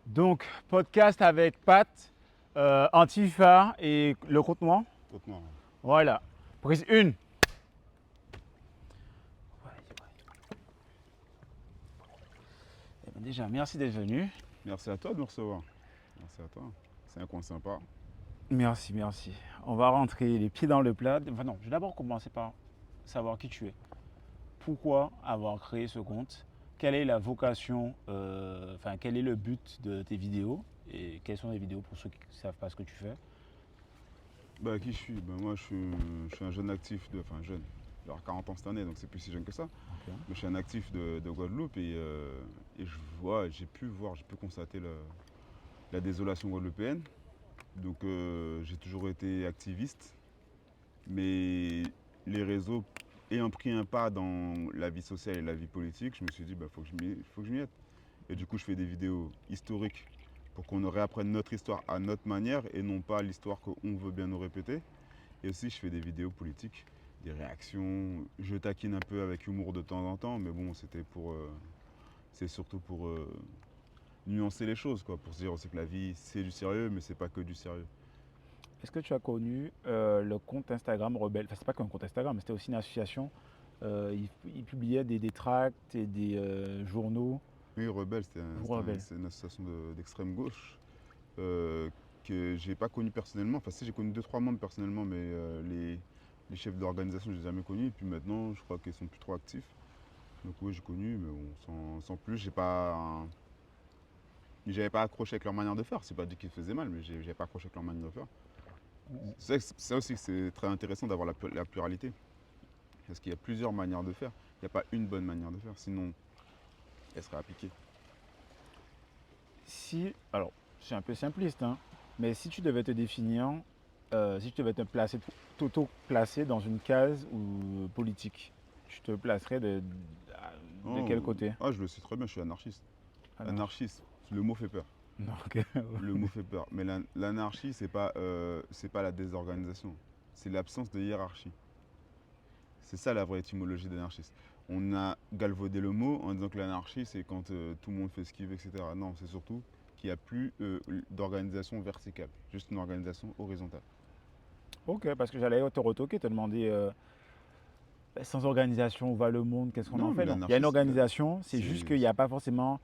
Donc, podcast avec Pat, Antifa et le contenant. Complètement. Voilà. Prise 1. Déjà, merci d'être venu. Merci à toi de me recevoir. Merci à toi. C'est un coin sympa. Merci, merci. On va rentrer les pieds dans le plat. Enfin non, je vais d'abord commencer par savoir qui tu es. Pourquoi avoir créé ce compte? Quelle est la vocation, quel est le but de tes vidéos? Et quelles sont les vidéos pour ceux qui ne savent pas ce que tu fais? Bah, qui je suis? Moi, je suis un jeune actif Enfin, jeune. J'ai 40 ans cette année, donc c'est plus si jeune que ça. Ok. Mais je suis un actif de Guadeloupe et j'ai pu constater la désolation guadeloupéenne. Donc, j'ai toujours été activiste. Mais les réseaux ayant pris un pas dans la vie sociale et la vie politique, je me suis dit, bah, faut que je m'y aide. Et du coup, je fais des vidéos historiques pour qu'on réapprenne notre histoire à notre manière et non pas l'histoire qu'on veut bien nous répéter. Et aussi, je fais des vidéos politiques, des réactions. Je taquine un peu avec humour de temps en temps, mais bon, c'est surtout pour nuancer les choses, quoi. Pour se dire aussi que la vie, c'est du sérieux, mais c'est pas que du sérieux. Est-ce que tu as connu le compte Instagram Rebelle? Enfin, c'est pas qu'un compte Instagram, c'était aussi une association. Ils publiaient des tracts et des journaux. Oui, Rebelle, Rebelle. c'est une association d'extrême gauche euh, que j'ai pas connu personnellement. Enfin, si j'ai connu deux trois membres personnellement, mais les chefs d'organisation, je les ai jamais connus. Et puis maintenant, je crois qu'ils sont plus trop actifs. Donc oui, j'ai connu, mais bon, sans plus, j'avais pas accroché avec leur manière de faire. C'est pas dit qu'ils faisaient mal, mais j'avais pas accroché avec leur manière de faire. Ça aussi, c'est très intéressant d'avoir la pluralité, parce qu'il y a plusieurs manières de faire. Il n'y a pas une bonne manière de faire, sinon elle serait appliquée. Si, alors, c'est un peu simpliste, hein, mais si tu devais te définir, si tu devais te placer, t'auto-placer dans une case ou politique, tu te placerais de quel Oh, côté? ah, je le sais très bien, je suis anarchiste. Ah non. Anarchiste, le mot fait peur. Non, ok. Le mot fait peur. Mais l'anarchie, c'est pas la désorganisation. C'est l'absence de hiérarchie. C'est ça la vraie étymologie d'anarchiste. On a galvaudé le mot en disant que l'anarchie, c'est quand tout le monde fait ce qu'il veut, etc. Non, c'est surtout qu'il n'y a plus d'organisation verticale, juste une organisation horizontale. Ok, parce que j'allais te retoquer, te demander, sans organisation, où va le monde, qu'est-ce qu'on en Non, mais fait? Non, il y a une l'anarchiste, organisation, c'est juste c'est. qu'il n'y a pas forcément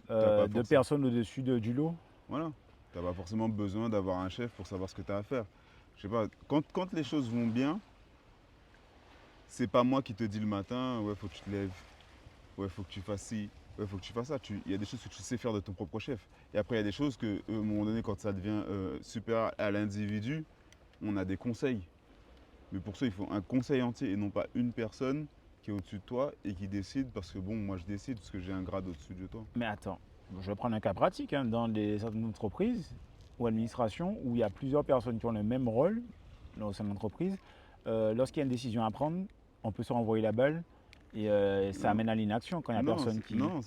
T'as pas de forcément. personnes au-dessus du lot. Voilà. T'as pas forcément besoin d'avoir un chef pour savoir ce que tu as à faire. Je sais pas, quand les choses vont bien, c'est pas moi qui te dis le matin, ouais, faut que tu te lèves, ouais, faut que tu fasses ci, ouais, faut que tu fasses ça. Il y a des choses que tu sais faire de ton propre chef. Et après, il y a des choses que, à un moment donné, quand ça devient supérieur à l'individu, on a des conseils. Mais pour ça, il faut un conseil entier et non pas une personne qui est au-dessus de toi et qui décide parce que, bon, moi je décide parce que j'ai un grade au-dessus de toi. Mais attends, je vais prendre un cas pratique, hein, dans certaines entreprises ou administrations où il y a plusieurs personnes qui ont le même rôle au sein de l'entreprise. Lorsqu'il y a une décision à prendre, on peut se renvoyer la balle et ça Non, amène à l'inaction quand il n'y a non, personne qui. non,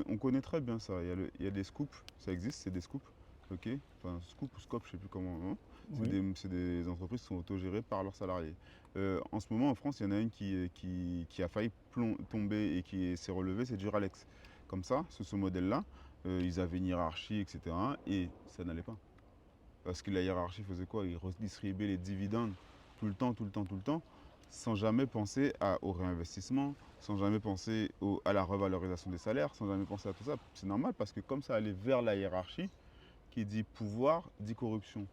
on connaît très bien ça. Il y a des scoops, ça existe, c'est des scoops. Ok. Enfin, scoop ou scope, je sais plus comment. Hein. Oui. C'est des entreprises qui sont autogérées par leurs salariés. En ce moment, en France, il y en a une qui a failli tomber et qui s'est relevée, c'est Duralex. Comme ça, sous ce modèle-là, ils avaient une hiérarchie, etc. Et ça n'allait pas. Parce que la hiérarchie faisait quoi? Ils redistribuaient les dividendes tout le temps, tout le temps, tout le temps, sans jamais penser au réinvestissement, sans jamais penser à la revalorisation des salaires, sans jamais penser à tout ça. C'est normal parce que comme ça allait vers la hiérarchie, qui dit pouvoir dit corruption.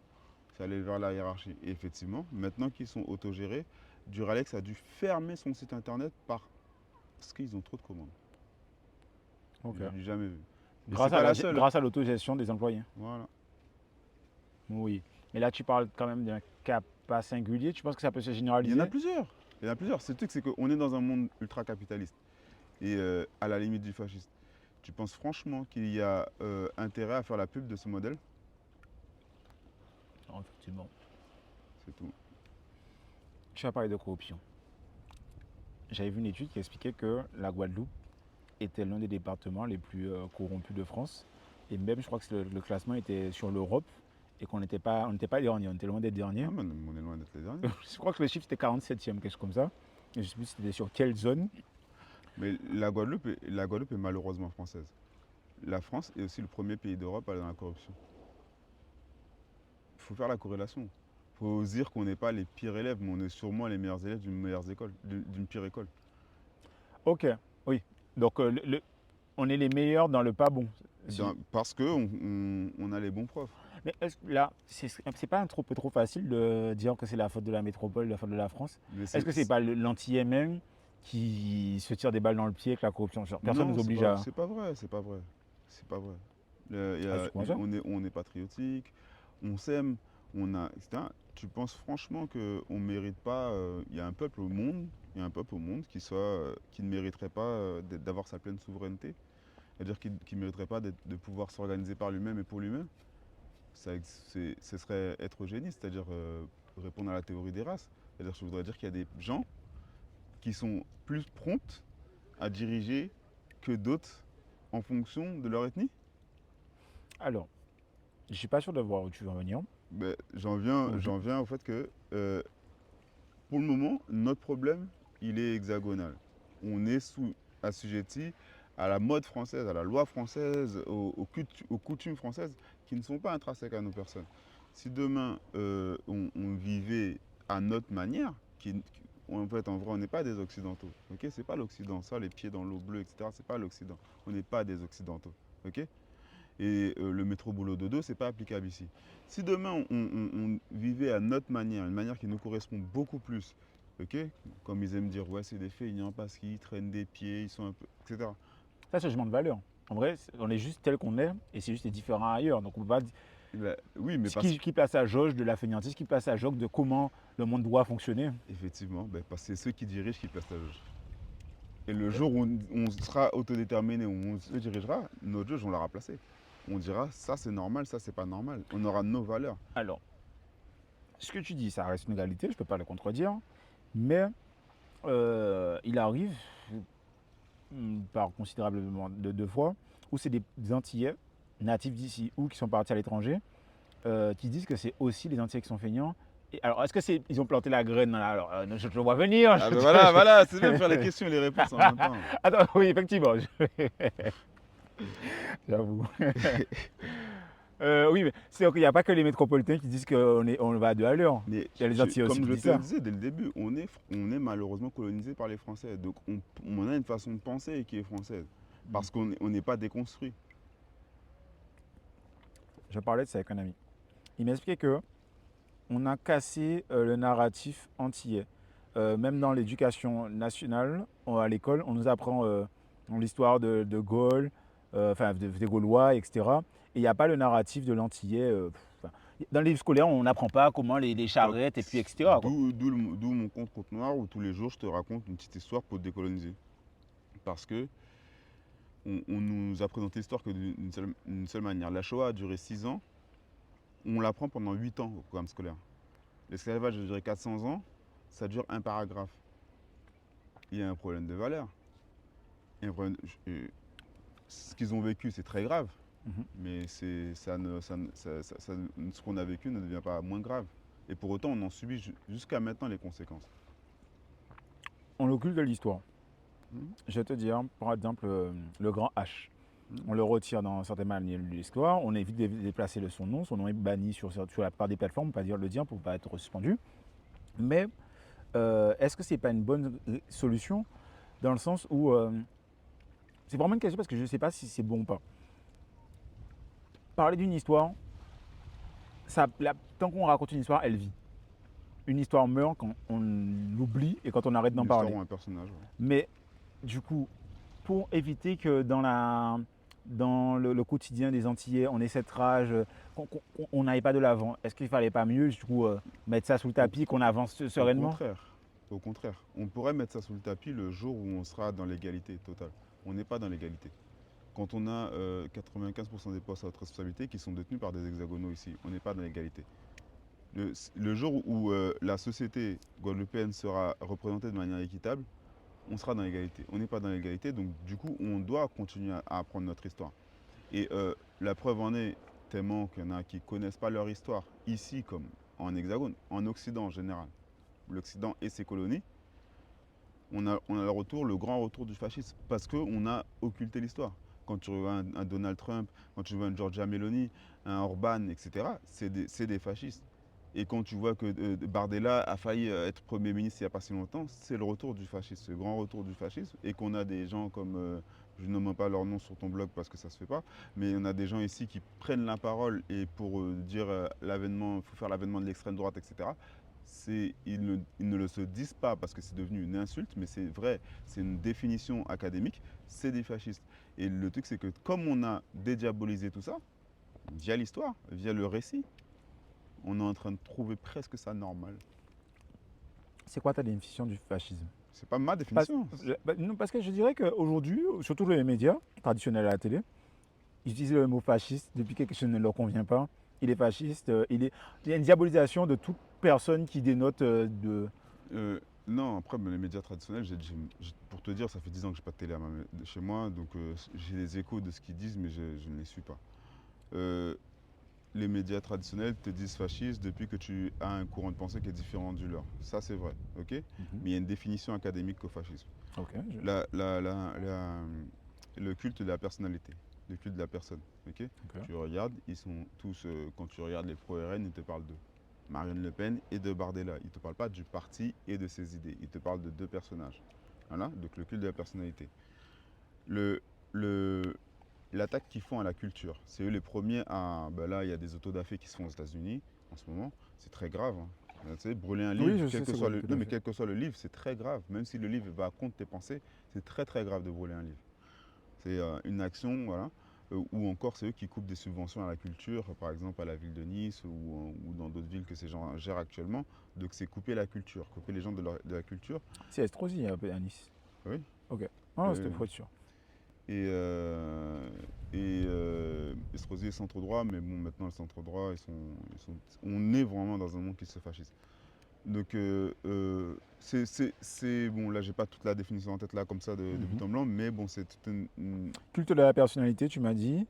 Ça allait vers la hiérarchie. Et effectivement, maintenant qu'ils sont autogérés, Duralex a dû fermer son site internet parce qu'ils ont trop de commandes. Ok. Je l'ai jamais vu. Et c'est pas la seule, hein. Grâce à l'autogestion des employés. Voilà. Oui. Mais là, tu parles quand même d'un cas pas singulier. Tu penses que ça peut se Il y en a généraliser? plusieurs. Il y en a plusieurs. C'est le truc, c'est qu'on est dans un monde ultra capitaliste et à la limite du fasciste. Tu penses franchement qu'il y a intérêt à faire la pub de ce modèle? Non, effectivement. C'est tout. Tu as parlé de corruption. J'avais vu une étude qui expliquait que la Guadeloupe était l'un des départements les plus corrompus de France. Et même, je crois que le classement était sur l'Europe et qu'on n'était pas dernier, on était loin d'être dernier. Ah, mais on est loin d'être les derniers. Je crois que le chiffre était 47e, quelque chose comme ça. Et je ne sais plus si c'était sur quelle zone. Mais la Guadeloupe est malheureusement française. la France est aussi le premier pays d'Europe à aller dans la corruption. Il faut faire la corrélation. Il faut se dire qu'on n'est pas les pires élèves, mais on est sûrement les meilleurs élèves d'une meilleure école, d'une pire école. Ok, oui. Donc, on est les meilleurs dans le pas bon. Parce qu'on on a les bons profs. Mais là, c'est pas un peu trop facile de dire que c'est la faute de la métropole, la faute de la France? Mais Est-ce que c'est pas l'antillais même qui se tire des balles dans le pied avec la corruption? Genre, personne ne non, nous oblige à. c'est pas vrai, c'est pas vrai. C'est pas vrai. Ah, c'est comment ça? On est patriotique, on s'aime, on a, etc. Tu penses franchement qu'on ne mérite pas. Il y a un peuple au monde, il y a un peuple au monde qui ne mériterait pas d'avoir sa pleine souveraineté, c'est-à-dire qui ne mériterait pas de pouvoir s'organiser par lui-même et pour lui-même. Ce serait être eugéniste, c'est-à-dire répondre à la théorie des races. C'est-à-dire, je voudrais dire qu'il y a des gens qui sont plus prompts à diriger que d'autres en fonction de leur ethnie. Alors, je suis pas sûr de voir où tu veux en venir. Ben, Mhm. j'en viens au fait que pour le moment, notre problème, il est hexagonal. On est assujetti à la mode française, à la loi française, aux coutumes françaises qui ne sont pas intrinsèques à nos personnes. Si demain, on vivait à notre manière, en fait, en vrai, on n'est pas des Occidentaux. Ok, c'est pas l'Occident. Ça, les pieds dans l'eau bleue, etc., c'est pas l'Occident. On n'est pas des Occidentaux. Ok. Et le métro boulot dodo, c'est pas applicable ici. Si demain on vivait à notre manière, une manière qui nous correspond beaucoup plus, ok, comme ils aiment dire, ouais, c'est des feignants parce qu'ils traînent des pieds, ils sont un peu, etc. Ça, c'est un jugement de valeur. En vrai, on est juste tel qu'on est et c'est juste différent ailleurs. Donc, on peut pas. Ben, oui, mais Ce qui place à jauge de la fainéantise, qui place à jauge de comment le monde doit fonctionner. effectivement, ben, parce que c'est ceux qui dirigent qui placent la jauge. Et le jour où on sera autodéterminé, où on se dirigera, notre jauge, on l'aura placé. On dira, ça c'est normal, ça c'est pas normal. On aura nos valeurs. Alors, ce que tu dis, ça reste une égalité, je ne peux pas le contredire, mais il arrive, par considérablement de fois, où c'est des Antillais natifs d'ici ou qui sont partis à l'étranger, qui disent que c'est aussi les Antillais qui sont feignants. Et alors, est-ce que c'est ils ont planté la graine? Alors, je te le vois venir. Ah ben voilà, voilà, c'est même faire les questions et les réponses en même temps. Attends, oui, effectivement. J'avoue. Oui, mais c'est qu'il n'y a pas que les métropolitains qui disent on va à 2 à l'heure. Mais Il y a les Antillais aussi comme qui je disent te le ça. disais dès le début, on est malheureusement colonisé par les Français. Donc on a une façon de penser qui est française. Parce qu'on n'est pas déconstruit. Je parlais de ça avec un ami. Il m'expliquait que on a cassé le narratif antillais. Même dans l'éducation nationale, à l'école, on nous apprend l'histoire de Gaulle, enfin des Gaulois, etc. Et il n'y a pas le narratif de l'antillais. Dans les livres scolaires, on n'apprend pas comment les Donc, charrettes et puis etc. Quoi. d'où mon compte noir où tous les jours je te raconte une petite histoire pour te décoloniser. Parce que on nous a présenté l'histoire que d'une seule manière. La Shoah a duré 6 ans. On l'apprend pendant 8 ans au programme scolaire. L'esclavage a duré 400 ans. Ça dure un paragraphe. Il y a un problème de valeur. Il y a un problème ce qu'ils ont vécu, c'est très grave. Mhm. Mais ce qu'on a vécu ne devient pas moins grave. Et pour autant, on en subit jusqu'à maintenant les conséquences. On occulte de l'histoire. Mhm. Je vais te dire, par exemple, le grand H. Mhm. On le retire dans certaines manières de l'histoire. On évite de déplacer son nom. Son nom est banni sur la plupart des plateformes, pas dire le dire pour ne pas être suspendu. Mais est-ce que c'est pas une bonne solution dans le sens où c'est vraiment une question parce que je ne sais pas si c'est bon ou pas. Parler d'une histoire, tant qu'on raconte une histoire, elle vit. Une histoire meurt quand on l'oublie et quand on arrête d'en Une histoire parler. ou un personnage. Ouais. Mais du coup, pour éviter que dans le quotidien des Antillais, on ait cette rage, qu'on n'aille pas de l'avant, est-ce qu'il ne fallait pas mieux du coup, mettre ça sous le Au, tapis, qu'on avance au sereinement? contraire. Au contraire. On pourrait mettre ça sous le tapis le jour où on sera dans l'égalité totale. On n'est pas dans l'égalité. Quand on a 95% des postes à haute responsabilité qui sont détenus par des hexagonaux ici, on n'est pas dans l'égalité. Le jour où la société guadeloupéenne sera représentée de manière équitable, on sera dans l'égalité. On n'est pas dans l'égalité, donc du coup, on doit continuer à apprendre notre histoire. Et la preuve en est tellement qu'il y en a qui ne connaissent pas leur histoire, ici comme en hexagone, en Occident en général. L'Occident et ses colonies, on a le grand retour du fascisme, parce qu'on a occulté l'histoire. quand tu vois un Donald Trump, quand tu vois un Giorgia Meloni, un Orban, etc., c'est des fascistes. Et quand tu vois que Bardella a failli être Premier ministre il n'y a pas si longtemps, c'est le retour du fascisme, c'est le grand retour du fascisme. Et qu'on a des gens comme, je ne nomme pas leur nom sur ton blog parce que ça ne se fait pas, mais on a des gens ici qui prennent la parole et pour dire l'avènement, il faut faire l'avènement de l'extrême droite, etc. Ils ne le se disent pas parce que c'est devenu une insulte, mais c'est vrai, c'est une définition académique, c'est des fascistes. Et le truc, c'est que comme on a dédiabolisé tout ça, via l'histoire, via le récit, on est en train de trouver presque ça normal. C'est quoi ta définition du fascisme? C'est pas ma Parce, définition. non, parce que je dirais qu'aujourd'hui, surtout les médias traditionnels à la télé, ils utilisent le mot fasciste depuis que quelque chose ne leur convient pas. Il est fasciste, il y a une diabolisation de toute personne qui dénote de... Non, après, les médias traditionnels, pour te dire, ça fait 10 ans que je n'ai pas de télé chez moi, donc j'ai les échos de ce qu'ils disent, mais je ne les suis pas. Les médias traditionnels te disent fasciste depuis que tu as un courant de pensée qui est différent du leur. Ça, c'est vrai, ok? Mais il y a une définition académique au fascisme. Ok, Le culte de la personnalité, le culte de la personne, ok? ok. Tu regardes, ils sont tous, quand tu regardes les pro-RN, ils te parlent d'eux. Marine Le Pen et de Bardella. Ils ne te parlent pas du parti et de ses idées. Ils te parlent de deux personnages. Voilà, donc le culte de la personnalité. Le, le, L'attaque qu'ils font à la culture, c'est eux les premiers à... Ben là, il y a des autodafés qui se font aux États-Unis en ce moment. C'est très grave. Hein. Tu sais, brûler un livre, Oui, je sais, c'est quoi, tout à mais fait. quel que soit le livre, c'est très grave. Même si le livre va contre tes pensées, c'est très très grave de brûler un livre. C'est une action, voilà. Ou encore, c'est eux qui coupent des subventions à la culture, par exemple à la ville de Nice ou dans d'autres villes que ces gens gèrent actuellement. Donc c'est couper la culture, couper les gens de la culture. C'est Estrosi à Nice. Oui. Ok. Ah, c'était Euh, faut être sûr. Estrosi est centre droit, mais bon, maintenant le centre droit, on est vraiment dans un monde qui se fasciste. Donc, bon, là, j'ai pas toute la définition en tête là, comme ça, de but en blanc, mais bon, c'est toute Culte de la personnalité, tu m'as dit.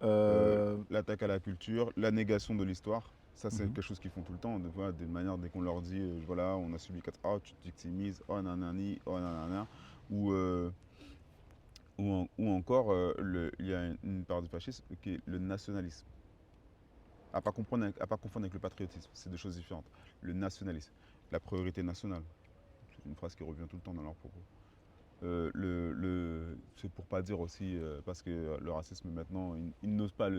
Euh, l'attaque à la culture, la négation de l'histoire. Ça, c'est mhm. quelque chose qu'ils font tout le temps. Voilà, des manières, dès qu'on leur dit, voilà, on a subi 4 A, tu te victimises, oh nanani, oh nanana. Ou, ou encore, il y a une part du fascisme qui est le nationalisme. À pas confondre avec le patriotisme, c'est deux choses différentes. Le nationalisme, la priorité nationale, c'est une phrase qui revient tout le temps dans leurs propos. C'est pour pas dire aussi, parce que le racisme maintenant, ils n'osent pas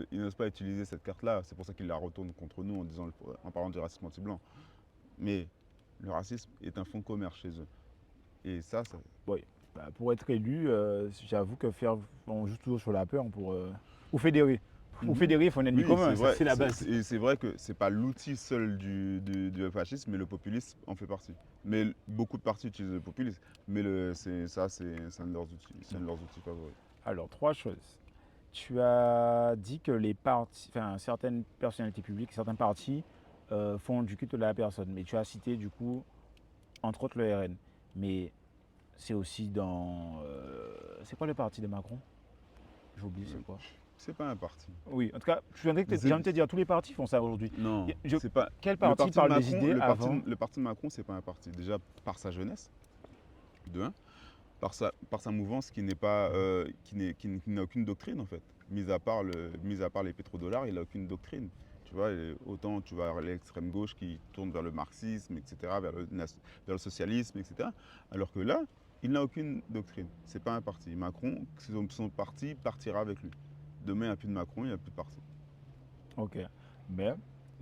utiliser cette carte-là, c'est pour ça qu'ils la retournent contre nous en parlant du racisme anti-blanc. Mais le racisme est un fonds de commerce chez eux. Et ça, Oui. Bah, pour être élu, j'avoue que on joue toujours sur la peur ou fédérer. Ou Mhm. fédérer, il faut un ennemi Oui, commun, c'est ça vrai, c'est la base. c'est vrai que c'est pas l'outil seul du fascisme, mais le populisme en fait partie. Mais beaucoup de partis utilisent le populisme, mais c'est un de leurs outils, c'est un de leurs outils favoris. Alors, trois choses. Tu as dit que les partis, enfin, certaines personnalités publiques, certains partis font du culte de la personne. Mais tu as cité du coup, entre autres, le RN. Mais c'est aussi dans. C'est quoi le parti de Macron? J'ai oublié, Euh, c'est quoi? C'est pas un parti. Oui, en tout cas, j'ai envie de te dire, tous les partis font ça aujourd'hui. Non, Je- c'est pas. Quel Le parti parti de parle des Macron, idées avant? le parti de Macron, c'est pas un parti. Déjà par sa jeunesse, de un, par sa mouvance qui n'est pas, qui n'a aucune doctrine en fait. Mis à part les pétrodollars, il n'a aucune doctrine. Tu vois, autant tu vas avoir l'extrême gauche qui tourne vers le marxisme, etc., vers le socialisme, etc. Alors que là, il n'a aucune doctrine. C'est pas un parti. Macron, son parti partira avec lui. Demain, il n'y a plus de Macron, il n'y a plus de parti. Ok. Mais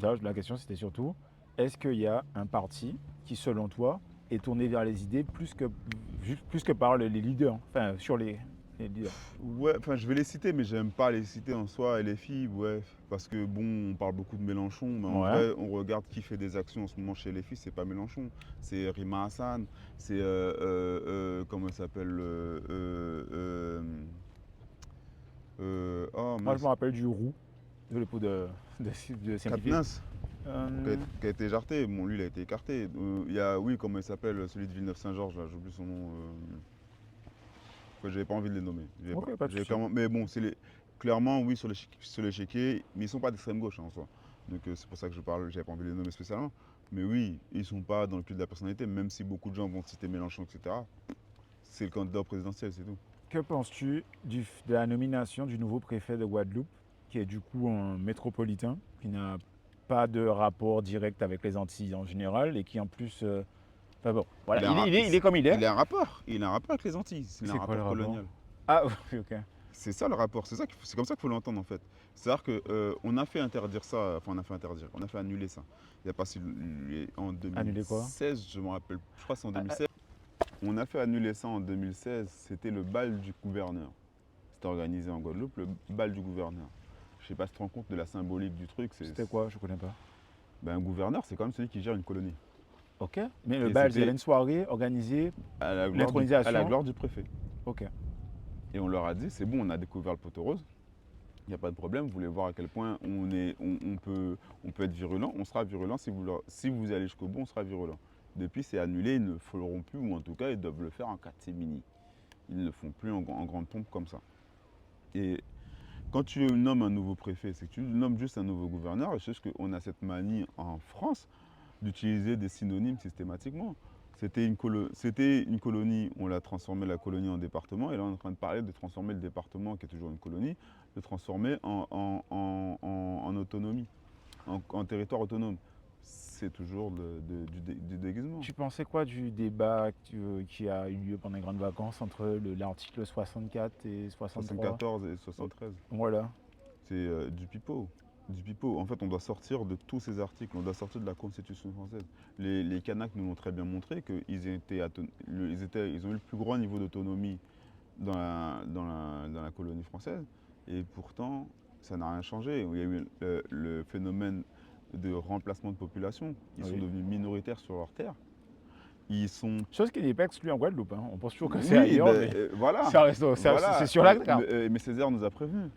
là, la question c'était surtout, est-ce qu'il y a un parti qui, selon toi, est tourné vers les idées plus que par les leaders, enfin, sur les leaders? Ouais, enfin je vais les citer, mais j'aime pas les citer en soi, et les filles, ouais, parce que bon, on parle beaucoup de Mélenchon, mais en Ouais. vrai, on regarde qui fait des actions en ce moment chez les filles, c'est pas Mélenchon, c'est Rima Hassan, c'est, comment elle s'appelle, oh Moi, je me mince, rappelle du roux, de l'époux de scientifique. Katniss, qui a été jarté, bon lui il a été écarté. Il y a, oui, comment il s'appelle, celui de Villeneuve-Saint-Georges, là, j'oublie son nom, que j'avais pas envie de les nommer. Ok, pas de souci. Mais bon, clairement, oui, sur l'échiquier, mais ils sont pas d'extrême gauche hein, en soi. Donc c'est pour ça que j'avais pas envie de les nommer spécialement. Mais oui, ils sont pas dans le culte de la personnalité, même si beaucoup de gens vont citer Mélenchon, etc. C'est le candidat au présidentiel, c'est tout. Que penses-tu de la nomination du nouveau préfet de Guadeloupe, qui est du coup un métropolitain, qui n'a pas de rapport direct avec les Antilles en général, et qui en plus... enfin bon, voilà, il est comme il est. Il a un rapport. Il a un rapport avec les Antilles. Il a un C'est quoi le rapport rapport? colonial. Ah, oui, ok. C'est ça le rapport. C'est comme ça qu'il faut l'entendre en fait. C'est-à-dire qu'on a fait interdire ça. Enfin, on a fait annuler ça. Il n'y a pas si en Annuler quoi? 2016, je me rappelle. Je crois que c'est en Ah, 2016. On a fait annuler ça en 2016. C'était le bal du gouverneur. C'était organisé en Guadeloupe, le bal du gouverneur. Je ne sais pas si tu te rends compte de la symbolique du truc. c'était quoi? Je connais pas. Ben, un gouverneur, c'est quand même celui qui gère une colonie. Ok. Mais le Et bal, il y c'était avait une soirée organisée, à la l'intronisation. gloire du préfet. Ok. Et on leur a dit, c'est bon, on a découvert le poteau rose. Il n'y a pas de problème, vous voulez voir à quel point on peut être virulent, on sera virulent. Si vous allez jusqu'au bout, on sera virulent. Depuis, c'est annulé, ils ne le feront plus, ou en tout cas, ils doivent le faire en catimini. Ils ne le font plus en grande pompe comme ça. Et quand tu nommes un nouveau préfet, c'est que tu nommes juste un nouveau gouverneur. Et je sais qu'on a cette manie en France d'utiliser des synonymes systématiquement. C'était une colonie, on l'a transformé la colonie en département, et là on est en train de parler de transformer le département, qui est toujours une colonie, de transformer en autonomie, en territoire autonome. C'est toujours du déguisement. Tu pensais quoi du débat qui a eu lieu pendant les grandes vacances entre l'article 64 et 63? 74 et 73. Voilà. C'est du pipeau. Du pipeau. En fait, on doit sortir de tous ces articles, on doit sortir de la Constitution française. Les Kanaks nous l'ont très bien montré qu'ils ils ont eu le plus grand niveau d'autonomie dans la colonie française. Et pourtant, ça n'a rien changé. Il y a eu le phénomène de remplacement de population. Ils sont devenus minoritaires sur leur terre. Ils sont... Chose qui n'est pas exclue en Guadeloupe. Hein. On pense toujours que Oui, c'est ailleurs, ben, mais voilà. ça reste, Voilà. c'est sur la carte. Mais Césaire nous a prévenus.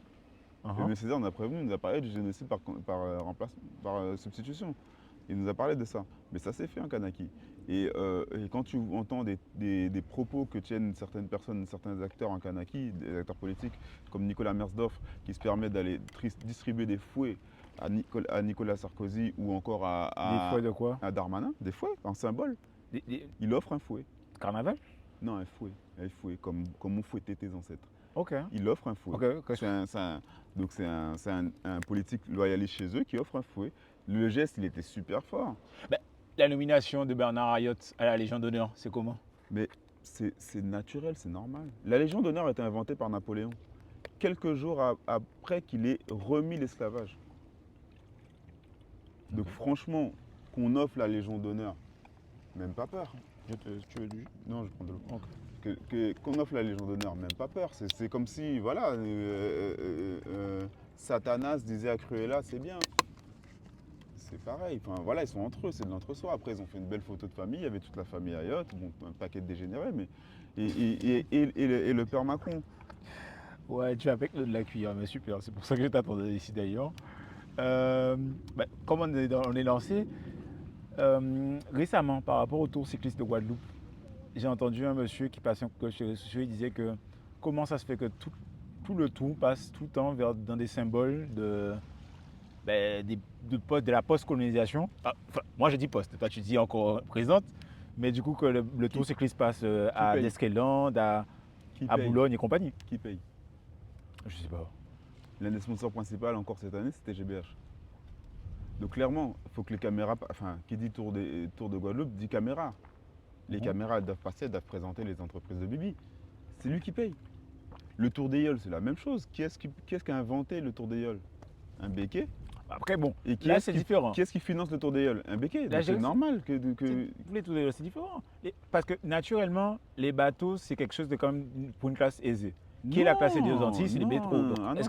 Uh-huh. Mais Césaire nous a prévenu, il nous a parlé du génocide par substitution. Il nous a parlé de ça. Mais ça s'est fait en Kanaki. Et quand tu entends des propos que tiennent certaines personnes, certains acteurs en Kanaki, des acteurs politiques, comme Nicolas Mersdorf, qui se permet d'aller distribuer des fouets à Nicolas Sarkozy ou encore Des fouets de quoi? à Darmanin, des fouets, en symbole. Il offre un fouet. Carnaval? Non, un fouet, comme on fouettait tes ancêtres. Ok. Il offre un fouet. Okay. Donc c'est un politique loyaliste chez eux qui offre un fouet. Le geste, il était super fort. Ben, la nomination de Bernard Ayotte à la Légion d'honneur, c'est comment? Mais c'est naturel, c'est normal. La Légion d'honneur a été inventée par Napoléon, quelques jours après qu'il ait remis l'esclavage. Donc franchement, qu'on offre la Légion d'honneur, même pas peur. Tu veux du... Non, je prends de l'eau. Okay. Qu'on offre la Légion d'honneur, même pas peur. C'est comme si, voilà, Satanas disait à Cruella, c'est bien. C'est pareil, enfin, voilà, ils sont entre eux, c'est de l'entre-soi. Après, ils ont fait une belle photo de famille, il y avait toute la famille Ayotte, bon, un paquet de dégénérés, mais... Et le père Macron. Ouais, tu as avec de la cuillère, mais super, c'est pour ça que je t'attendais ici d'ailleurs. Comme on est lancé, récemment, par rapport au Tour cycliste de Guadeloupe, j'ai entendu un monsieur qui passait sur les réseaux sociaux, il disait que comment ça se fait que tout le tour passe tout le temps dans des symboles de la post-colonisation. Moi je dis post, toi tu dis encore présente, mais du coup que le Tour cycliste passe à Desqueland, à Boulogne et compagnie. Qui paye? Je sais pas. L'un des sponsors principaux encore cette année, c'était GBH. Donc clairement, il faut que les caméras, enfin, qui dit Tour de Guadeloupe, dit caméra. Les caméras elles doivent passer, elles doivent présenter les entreprises de Bibi. C'est lui qui paye. Le Tour des Yoles, c'est la même chose. Qui est-ce qui a inventé le Tour des Yoles? Un béquet. Après bon, et là c'est différent. Qui est-ce qui finance le Tour des Yoles? Un béquet. C'est normal que... Les Tours des Yoles, c'est différent. Parce que naturellement, les bateaux, c'est quelque chose de quand même pour une classe aisée. Qui est la classe aisée aux Antilles, c'est les métros.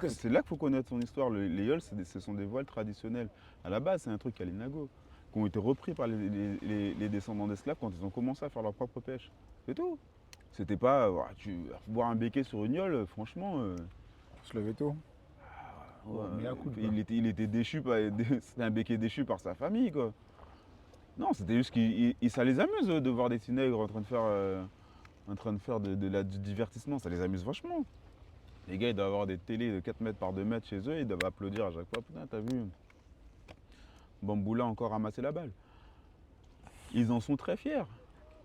C'est là qu'il faut connaître son histoire. Les yoles, ce sont des voiles traditionnels. À la base, c'est un truc Kalinago, qui ont été repris par les descendants d'esclaves quand ils ont commencé à faire leur propre pêche. C'est tout. C'était pas boire un béquet sur une yole, franchement. Se lever tôt. Il était déchu, c'était un béquet déchu par sa famille, quoi. Non, c'était juste que ça les amuse de voir des tinègres en train de faire du divertissement, ça les amuse vachement. Les gars, ils doivent avoir des télés de 4 mètres par 2 mètres chez eux, ils doivent applaudir à chaque fois. Putain, t'as vu, Bamboula a encore ramassé la balle. Ils en sont très fiers.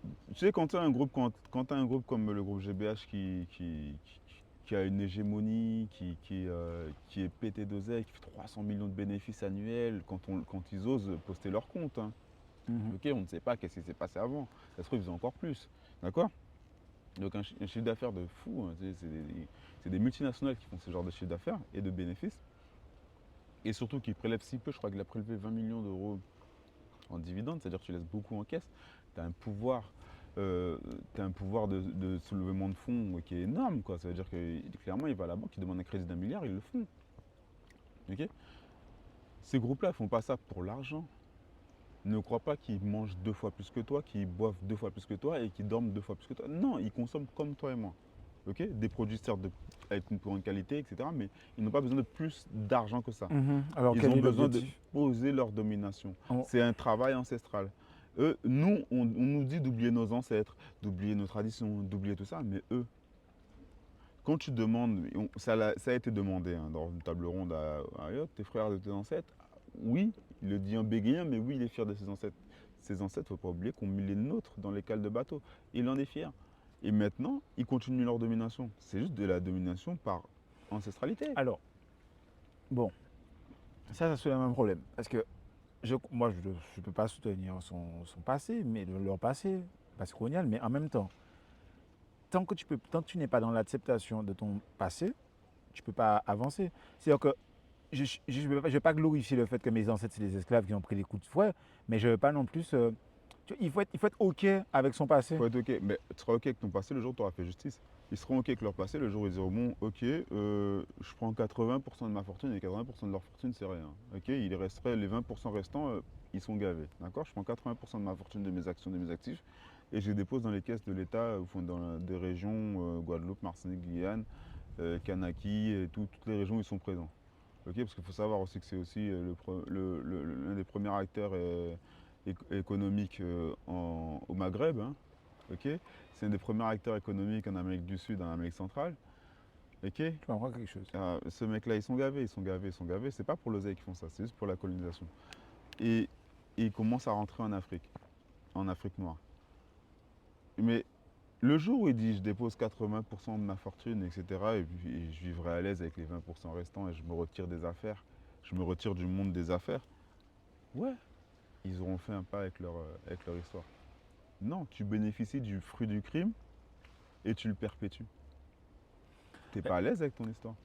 Tu sais, quand tu as un groupe, quand t'as un groupe comme le groupe GBH qui a une hégémonie, qui est pété d'oseille, qui fait 300 millions de bénéfices annuels, quand ils osent poster leur compte, hein. Mhm. Ok, on ne sait pas qu'est-ce qui s'est passé avant. Ça se trouve, ils faisaient encore plus. D'accord? Donc un chiffre d'affaires de fou, hein, c'est des multinationales qui font ce genre de chiffre d'affaires et de bénéfices. Et surtout qu'ils prélèvent si peu, je crois qu'il a prélevé 20 millions d'euros en dividendes, c'est-à-dire que tu laisses beaucoup en caisse. Tu as un pouvoir, euh, t'as un pouvoir de soulèvement de fonds qui est énorme, quoi. Ça veut dire que clairement, il va à la banque, il demande un crédit d'1 milliard, ils le font. Ok. Ces groupes-là ne font pas ça pour l'argent. Ne crois pas qu'ils mangent 2 fois plus que toi, qu'ils boivent 2 fois plus que toi et qu'ils dorment 2 fois plus que toi. Non, ils consomment comme toi et moi. Ok, des produits certes avec une grande qualité, etc. Mais ils n'ont pas besoin de plus d'argent que ça. Mhm. Alors, Ils quel ont est besoin de l'objectif? poser leur domination. On- C'est un travail ancestral. Eux, nous, on nous dit d'oublier nos ancêtres, d'oublier nos traditions, d'oublier tout ça, mais eux, quand tu demandes, ça a été demandé hein, dans une table ronde à Ayotte, tes frères de tes ancêtres, oui, il le dit en bégayant, mais oui, il est fier de ses ancêtres. Ses ancêtres, il ne faut pas oublier qu'on mis les nôtres dans les cales de bateau. Il en est fier. Et maintenant, ils continuent leur domination. C'est juste de la domination par ancestralité. Alors, bon, ça soulève un problème. Parce que moi, je ne peux pas soutenir son passé, mais leur passé colonial, mais en même temps, tant que tu n'es pas dans l'acceptation de ton passé, tu ne peux pas avancer. C'est-à-dire que je ne vais pas glorifier le fait que mes ancêtres, c'est des esclaves qui ont pris des coups de fouet, mais je ne veux pas non plus. Il faut être OK avec son passé. Faut être OK. Mais tu seras OK avec ton passé le jour où tu auras fait justice. Ils seront OK avec leur passé le jour où ils diront bon, OK, je prends 80% de ma fortune et 80% de leur fortune, c'est rien. OK, il resterait les 20% restants, ils sont gavés. D'accord? Je prends 80% de ma fortune, de mes actions, de mes actifs et je les dépose dans les caisses de l'État, des régions Guadeloupe, Martinique, Guyane, Kanaki, et toutes les régions où ils sont présents. OK, parce qu'il faut savoir aussi que c'est aussi l'un des premiers acteurs économiques au Maghreb, hein. Ok, c'est un des premiers acteurs économiques en Amérique du Sud, en Amérique centrale. Ok, Tu comprends quelque chose. ce mec-là, ils sont gavés, ils sont gavés, ils sont gavés. C'est pas pour l'oseille qu'ils font ça, c'est juste pour la colonisation. Et, et ils commencent à rentrer en Afrique noire. Mais le jour où il dit je dépose 80% de ma fortune, etc., et puis et je vivrai à l'aise avec les 20% restants et je me retire des affaires, je me retire du monde des affaires, ouais, ils auront fait un pas avec leur histoire. Non, tu bénéficies du fruit du crime et tu le perpétues. T'es Mais pas à l'aise avec ton histoire.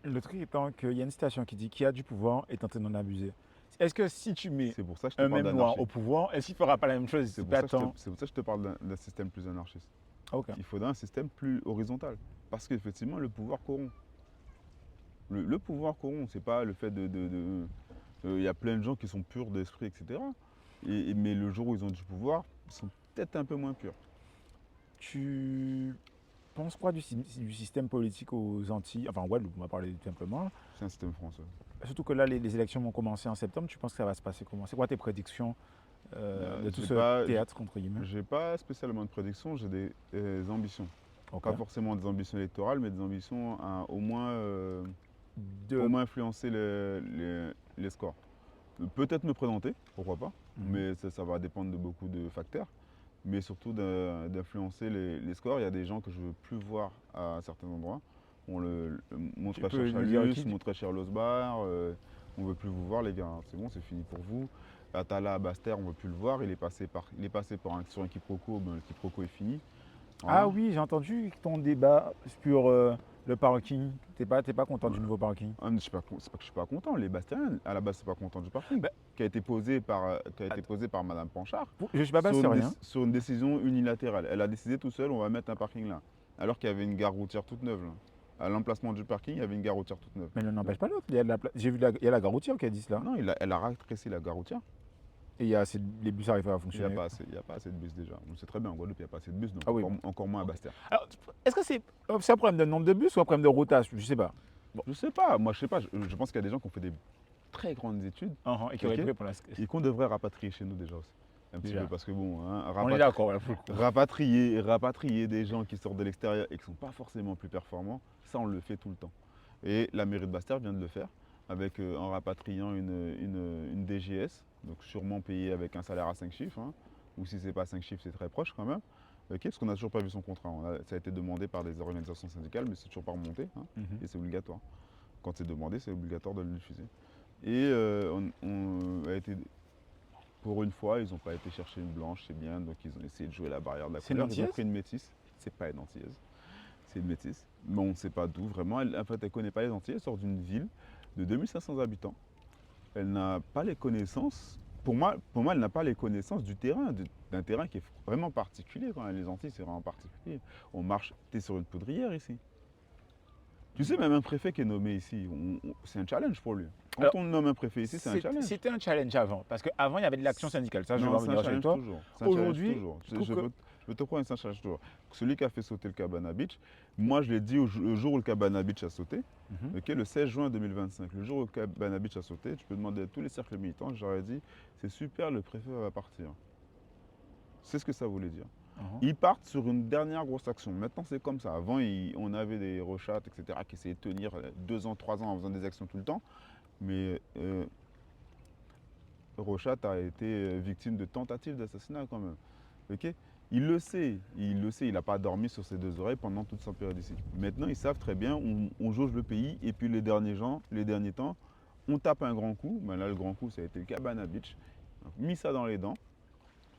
le truc étant qu'il y a une citation qui dit qui a du pouvoir est tenté d'en abuser. Est-ce que si tu mets C'est pour ça que je te un parle même noir d'anarchie. au pouvoir, est-ce qu'il ne fera pas la même chose C'est si pour, pas ça que je te- tant. c'est pour ça que je te parle d'un système plus anarchiste. Ah, ok. Il faudrait un système plus horizontal. Parce qu'effectivement, le pouvoir corrompt. Le pouvoir corrompt, c'est pas le fait il y a plein de gens qui sont purs d'esprit, etc. Mais le jour où ils ont du pouvoir, ils sont peut-être un peu moins purs. Tu penses quoi du système politique aux Antilles, enfin en Guadeloupe, on va parler tout simplement. C'est un système français. Surtout que là, les élections vont commencer en septembre. Tu penses que ça va se passer comment? C'est quoi tes prédictions de tout J'ai ce pas, théâtre, entre guillemets? j'ai pas spécialement de prédiction, j'ai des ambitions. Ok. Pas forcément des ambitions électorales, mais des ambitions à au De... moins influencer les scores. Peut-être me présenter, pourquoi pas, Mhm. mais ça va dépendre de beaucoup de facteurs. Mais surtout d'influencer les scores. Il y a des gens que je ne veux plus voir à certains endroits. Mon Tu très peux cher nous dire Chalus, qui? mon très cher Losbar, on ne veut plus vous voir les gars, c'est bon, c'est fini pour vous. Atala Baster, on ne veut plus le voir, sur un quiproquo, ben, le quiproquo est fini. Ah Voilà. oui, j'ai entendu ton débat sur le parking. T'es pas content du nouveau parking? C'est pas que je suis pas content, les Bastériens, à la base, c'est pas content du parking, Bah, qui a été posé att- par Madame Panchard. je suis pas bastérien. Sur une décision unilatérale. Elle a décidé tout seul, on va mettre un parking là. Alors qu'il y avait une gare routière toute neuve là. À l'emplacement du parking, il y avait une gare routière toute neuve. Mais l'un Donc, n'empêche pas l'autre. J'ai vu il y a la gare routière qui a dit cela. non, elle a rétréci la gare routière. Et les bus arrivent à Il n'y a, fonctionner. il y a pas assez de bus déjà. On sait très bien, en Guadeloupe, il n'y a pas assez de bus, donc Ah oui, bon. encore moins à Ok. Basse-Terre. Alors, est-ce que c'est un problème de nombre de bus ou un problème de rotation? Je sais pas. Bon. Je sais pas, moi je sais pas, je pense qu'il y a des gens qui ont fait des très grandes études Et qui aurait ok, pu répondre et qu'on devrait rapatrier chez nous déjà aussi. Un petit déjà. peu, parce que bon, hein, On est d'accord, là, pour le coup. rapatrier des gens qui sortent de l'extérieur et qui ne sont pas forcément plus performants, ça on le fait tout le temps. Et la mairie de Basse-Terre vient de le faire en rapatriant une DGS, donc sûrement payée avec un salaire à 5 chiffres, hein, ou si ce n'est pas 5 chiffres, c'est très proche quand même. Ok, parce qu'on n'a toujours pas vu son contrat. Ça a été demandé par des organisations syndicales, mais c'est toujours pas remonté. Hein, Mhm. et c'est obligatoire. Quand c'est demandé, c'est obligatoire de le diffuser. Et on a été, pour une fois, ils n'ont pas été chercher une blanche, c'est bien. Donc ils ont essayé de jouer la barrière de la C'est une couleur. Ils ont antillaise? pris une métisse. C'est pas une antillaise. C'est une métisse. Mais on ne sait pas d'où. Vraiment, en fait, elle ne connaît pas les Antilles. Elle sort d'une ville de 2500 habitants. Elle n'a pas les connaissances. Pour moi, elle n'a pas les connaissances du terrain, d'un terrain qui est vraiment particulier. Quand même. Les Antilles, c'est vraiment particulier. On marche, tu es sur une poudrière ici. Tu sais, même un préfet qui est nommé ici, c'est un challenge pour lui. Quand Alors, on nomme un préfet ici, c'est un challenge. C'était un challenge avant, parce qu'avant, il y avait de l'action syndicale. Ça, je vais Non, en c'est un venir avec challenge toi. toujours. C'est un challenge Aujourd'hui, toujours. je trouve que Je peux te prendre, c'est un challenge toujours. Celui qui a fait sauter le Cabana Beach, moi je l'ai dit le jour où le Cabana Beach a sauté, Mhm. ok, le 16 juin 2025, le jour où le Cabana Beach a sauté, tu peux demander à tous les cercles militants, j'aurais dit, c'est super, le préfet va partir. C'est ce que ça voulait dire. Mhm. Ils partent sur une dernière grosse action. Maintenant, c'est comme ça. Avant, on avait des Rochat, etc., qui essayaient de tenir 2 ans, 3 ans en faisant des actions tout le temps. Mais Rochat a été victime de tentatives d'assassinat quand même. Ok, il le sait, il n'a pas dormi sur ses deux oreilles pendant toute sa période ici. Maintenant, ils savent très bien, on jauge le pays, et puis les derniers temps, on tape un grand coup. Ben là, le grand coup, ça a été le Cabana Beach. Donc, mis ça dans les dents,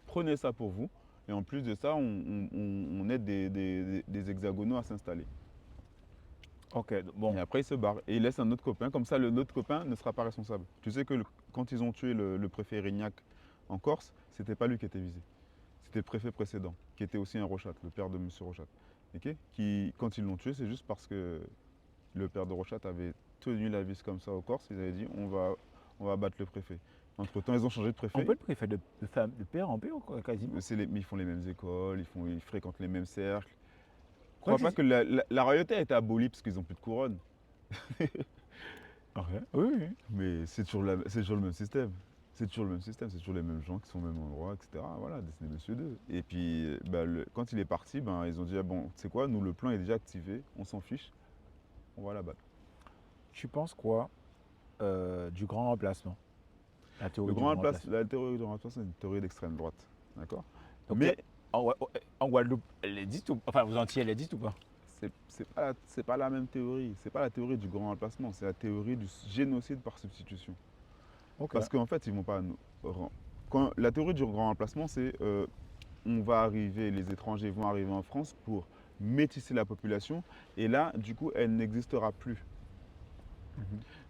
prenez ça pour vous, et en plus de ça, on aide des hexagonaux à s'installer. Ok, bon. Et après, il se barre. Et il laisse un autre copain. Comme ça, l'autre copain ne sera pas responsable. Tu sais que quand ils ont tué le préfet Rignac en Corse, c'était pas lui qui était visé. C'était le préfet précédent, qui était aussi un Rochat, le père de M. Rochat. Ok, quand ils l'ont tué, c'est juste parce que le père de Rochat avait tenu la vis comme ça au Corse. Ils avaient dit on va battre le préfet. Entre-temps, ils ont changé de On préfet. peut le préfet de père en père, quoi, quasiment. Mais ils font les mêmes écoles, ils fréquentent les mêmes cercles. Je Ouais, crois pas que la royauté a été abolie parce qu'ils n'ont plus de couronne. Ok. Oui, oui. Mais c'est toujours le même système. C'est toujours le même système, c'est toujours les mêmes gens qui sont au même endroit, etc. Voilà, des monsieur deux. Et puis, bah, quand il est parti, ben, ils ont dit, ah bon, tu sais quoi, nous, le plan est déjà activé, on s'en fiche, on va là-bas. Tu penses quoi du grand remplacement? La théorie du grand remplacement. La théorie du grand remplacement, c'est une théorie d'extrême droite. D'accord. Donc, Mais en Guadeloupe, elle existe ou enfin, aux Antilles, elle existe ou pas? c'est pas la même théorie. C'est pas la théorie du grand remplacement, c'est la théorie du génocide par substitution. Ok. Parce qu'en fait, ils vont pas la théorie du grand remplacement, c'est on va arriver, les étrangers vont arriver en France pour métisser la population, et là, du coup, elle n'existera plus. Mhm.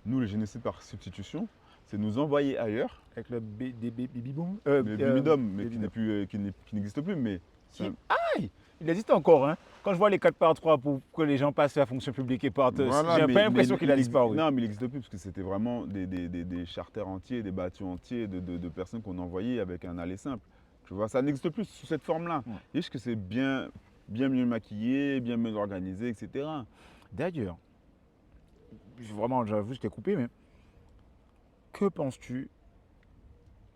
Nous, le génocide par substitution, c'est nous envoyer ailleurs, Avec le des baby boom. le bimidum, mais qui Bimidum. qui n'existe plus, mais Qui- Aïe! Il existe encore, hein. Quand je vois les 4 par 3 pour que les gens passent à la fonction publique et partent, voilà, j'ai pas l'impression qu'il a disparu. Non, mais il n'existe plus parce que c'était vraiment des charters entiers, des bâtiments entiers de personnes qu'on envoyait avec un aller simple. Tu vois, ça n'existe plus sous cette forme-là. Ouais. Et je que c'est bien mieux maquillé, bien mieux organisé, etc. D'ailleurs, vraiment, j'avoue, je t'ai coupé, mais que penses-tu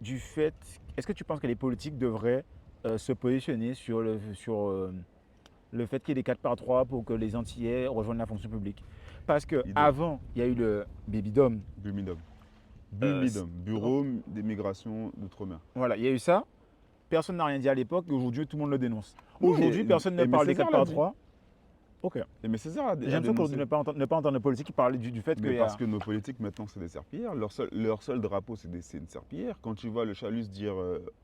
du fait. Est-ce que tu penses que les politiques devraient se positionner sur le fait qu'il y ait des 4 par 3 pour que les Antillais rejoignent la fonction publique? Parce qu'avant, il y a eu le Babydom. Bumidum. Euh, Bumidum, Bureau des migrations d'outre-mer. voilà, il y a eu ça. Personne n'a rien dit à l'époque et aujourd'hui, tout le monde le dénonce. Non, Aujourd'hui, personne ne Aimé parle des Césaire 4 l'a par dit. 3 Ok. Aimé Césaire a J'aime ça dénoncé. ne pas entendre les politiques parler du fait qu'il Mais y parce a. que nos politiques maintenant c'est des serpillères, leur seul drapeau c'est une serpillière. Quand tu vois le Chalus dire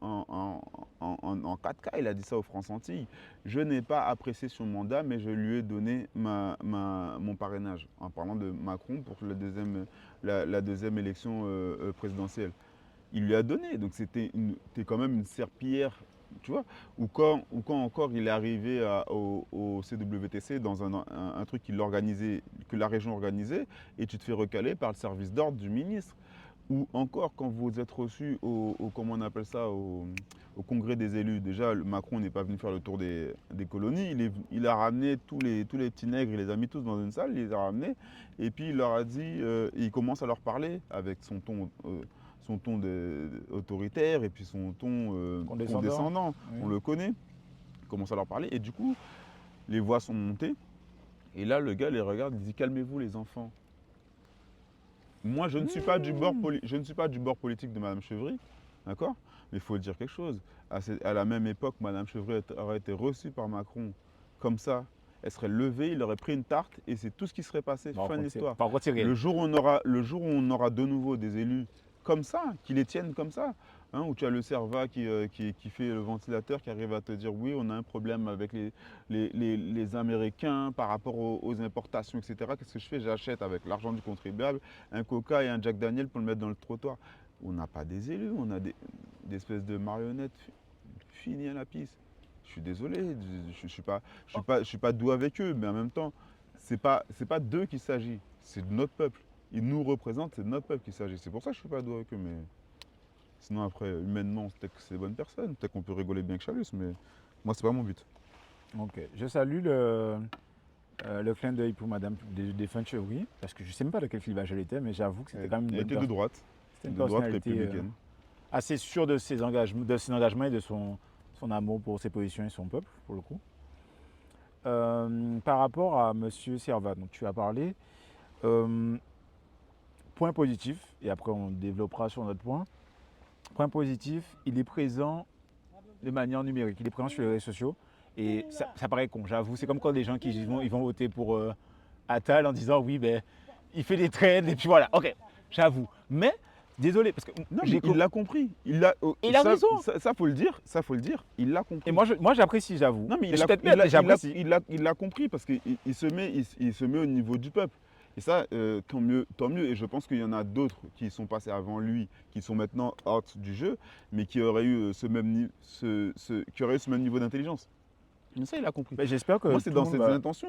en 4K, il a dit ça aux France Antilles, je n'ai pas apprécié son mandat mais je lui ai donné mon parrainage, en parlant de Macron pour la deuxième élection présidentielle. Il lui a donné, donc c'était quand même une serpillière, tu vois. Ou quand encore il est arrivé au CWTC dans un truc que la région organisait, et tu te fais recaler par le service d'ordre du ministre. Ou encore quand vous êtes reçu comment on appelle ça, au congrès des élus. Déjà, Macron n'est pas venu faire le tour des colonies, il a ramené tous les petits nègres, il les a mis tous dans une salle, il les a ramenés, et puis il leur a dit, il commence à leur parler avec son ton autoritaire et puis son ton condescendant. Oui. On le connaît. Il commence à leur parler et du coup, les voix sont montées. Et là, le gars les regarde, il dit calmez-vous les enfants. Moi, je ne suis pas du bord politique de Mme Chevry. D'accord? Mais il faut dire quelque chose. À la même époque, Madame Chevreul aurait été reçue par Macron comme ça. Elle serait levée, il aurait pris une tarte et c'est tout ce qui serait passé. Fin de l'histoire. Par contre, c'est réel. Le jour où on aura de nouveau des élus comme ça, qui les tiennent comme ça, hein, où tu as le Cerva qui fait le ventilateur, qui arrive à te dire oui, on a un problème avec les Américains par rapport aux importations, etc. Qu'est-ce que je fais? J'achète avec l'argent du contribuable un Coca et un Jack Daniel pour le mettre dans le trottoir. On n'a pas des élus, on a des espèces de marionnettes finies à la piste. Je suis désolé, je suis pas doux avec eux, mais en même temps, c'est pas d'eux qu'il s'agit, c'est de notre peuple. Ils nous représentent, c'est de notre peuple qu'il s'agit. C'est pour ça que je suis pas doux avec eux, mais sinon après, humainement, peut-être que c'est des bonnes personnes, peut-être qu'on peut rigoler bien que Chalus, mais moi, c'est pas mon but. Ok. Je salue le clin d'œil pour Madame des Chevry, parce que je ne sais même pas de quel clivage elle était, mais j'avoue que c'était quand même une Elle bonne était de droite, c'était une de droite personnalité républicaine. assez sûre de ses engagements et de son amour pour ses positions et son peuple, pour le coup. Par rapport à Monsieur Servat, donc tu as parlé, point positif, et après on développera sur notre point. Point positif, il est présent de manière numérique, il est présent sur les réseaux sociaux, et ça paraît con, j'avoue, c'est comme quand des gens qui ils vont voter pour Attal en disant oui, ben, il fait des trades, et puis voilà, ok, j'avoue. Mais, désolé, parce que Non, mais il l'a compris. Et il a raison. Ça, faut le dire. Ça, faut le dire. Il l'a compris. Et moi j'apprécie, j'avoue. Non, mais Je suis peut-être bête, mais j'apprécie. il l'a compris parce qu'il il se met au niveau du peuple. Et ça, tant mieux, tant mieux. Et je pense qu'il y en a d'autres qui sont passés avant lui, qui sont maintenant hors du jeu, mais qui auraient eu ce même niveau d'intelligence. Mais ça, il a compris. Ben, j'espère que Moi, c'est tout dans le monde cette va- intention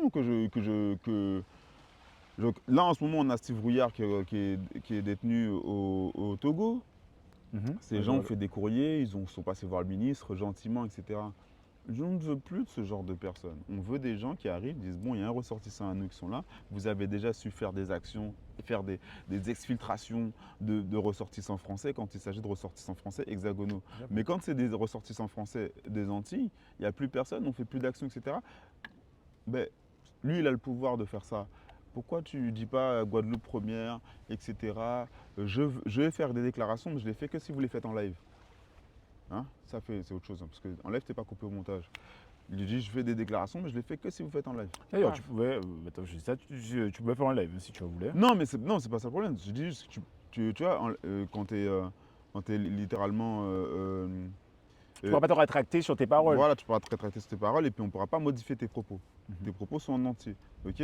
là, en ce moment, on a Steve Rouillard qui est détenu au Togo. Mhm. Ces gens ont fait des courriers, sont passés voir le ministre gentiment, etc. Je ne veux plus de ce genre de personnes. On veut des gens qui arrivent, disent bon, il y a un ressortissant à nous qui sont là. Vous avez déjà su faire des actions, faire des exfiltrations de ressortissants français quand il s'agit de ressortissants français hexagonaux. Mais quand c'est des ressortissants français des Antilles, il n'y a plus personne, on ne fait plus d'actions, etc. Ben, lui, il a le pouvoir de faire ça. Pourquoi tu ne dis pas Guadeloupe première, etc. Je vais faire des déclarations, mais je ne les fais que si vous les faites en live. Hein, c'est autre chose, hein, parce qu'en live, tu n'es pas coupé au montage. Il dit je fais des déclarations, mais je les fais que si vous faites en live. D'ailleurs, tu pouvais, attends, je dis ça, tu pouvais faire un live si tu voulais. Non, mais non, c'est pas ça le problème. Je dis juste que tu vois, quand tu es littéralement. Tu ne pourras pas te rétracter sur tes paroles. Voilà, tu pourras te rétracter sur tes paroles et puis on ne pourra pas modifier tes propos. Tes propos sont en entier. Ok.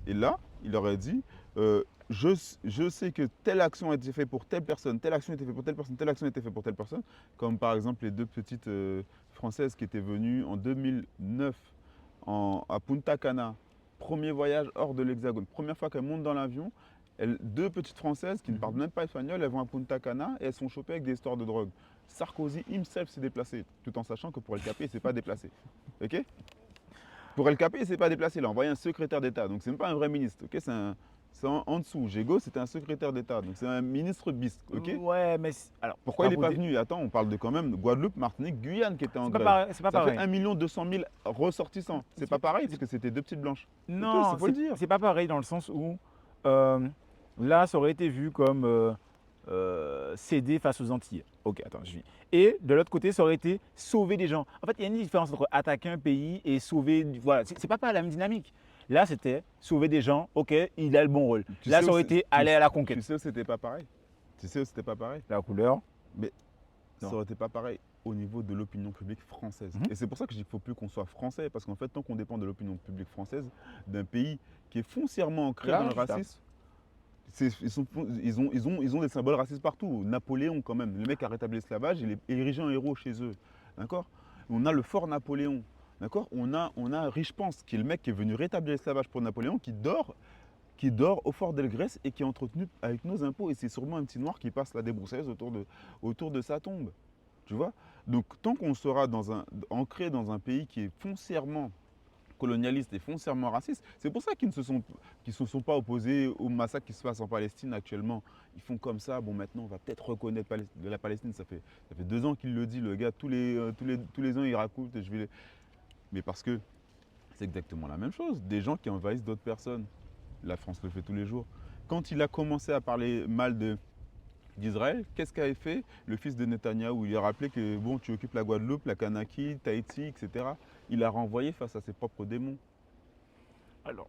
Et là, il aurait dit je sais que telle action a été faite pour telle personne, telle action a été faite pour telle personne, telle action a été faite pour telle personne. Comme par exemple les deux petites Françaises qui étaient venues en 2009 à Punta Cana. Premier voyage hors de l'Hexagone. Première fois qu'elles montent dans l'avion, deux petites Françaises qui ne parlent même pas espagnol, elles vont à Punta Cana et elles sont chopées avec des histoires de drogue. Sarkozy himself s'est déplacé, tout en sachant que pour El Capé, il ne s'est pas déplacé. Ok. Pour El Capé, il ne s'est pas déplacé, il a envoyé un secrétaire d'État. Donc c'est même pas un vrai ministre. Ok. C'est en dessous. Gégo, c'était un secrétaire d'État. Donc c'est un ministre bis. Ok. Ouais, mais alors Pourquoi il n'est pas venu? Attends, on parle de quand même Guadeloupe, Martinique, Guyane qui était en grève. c'est pas Ça pareil. fait 1 200 000 ressortissants. C'est pas pareil parce que c'était deux petites blanches. Non, il faut le dire. c'est pas pareil dans le sens où là, ça aurait été vu comme céder face aux Antillais. Ok, attends, je vis. Et de l'autre côté, ça aurait été sauver des gens. En fait, il y a une différence entre attaquer un pays et sauver. Voilà, c'est pas la même dynamique. Là, c'était sauver des gens, ok, il a le bon rôle. Là, ça aurait été aller à la conquête. Tu sais où c'était pas pareil? Tu sais où c'était pas pareil? La couleur. Mais ça Non. aurait été pas pareil au niveau de l'opinion publique française. Mhm. Et c'est pour ça que je dis qu'il ne faut plus qu'on soit français, parce qu'en fait, tant qu'on dépend de l'opinion publique française, d'un pays qui est foncièrement ancré Là, dans le je tape. racisme, ils ont des symboles racistes partout. Napoléon, quand même, le mec a rétabli l'esclavage, il est érigé en héros chez eux. D'accord? On a le fort Napoléon. D'accord? On a Richepense, qui est le mec qui est venu rétablir l'esclavage pour Napoléon, qui dort au fort d'Elgrès et qui est entretenu avec nos impôts. Et c'est sûrement un petit noir qui passe la débroussailleuse autour de sa tombe. Tu vois? Donc tant qu'on sera ancré dans un pays qui est foncièrement colonialiste et foncièrement raciste, c'est pour ça qu'ils ne se sont pas opposés au massacre qui se passe en Palestine actuellement. Ils font comme ça, bon maintenant on va peut-être reconnaître la Palestine, ça fait 2 ans qu'il le dit, le gars, tous les ans il raconte, mais parce que c'est exactement la même chose, des gens qui envahissent d'autres personnes. La France le fait tous les jours. Quand il a commencé à parler mal d'Israël, qu'est-ce qu'avait fait le fils de Netanyahou? Il a rappelé que bon, tu occupes la Guadeloupe, la Kanaki, Tahiti, etc. Il l'a renvoyé face à ses propres démons. Alors,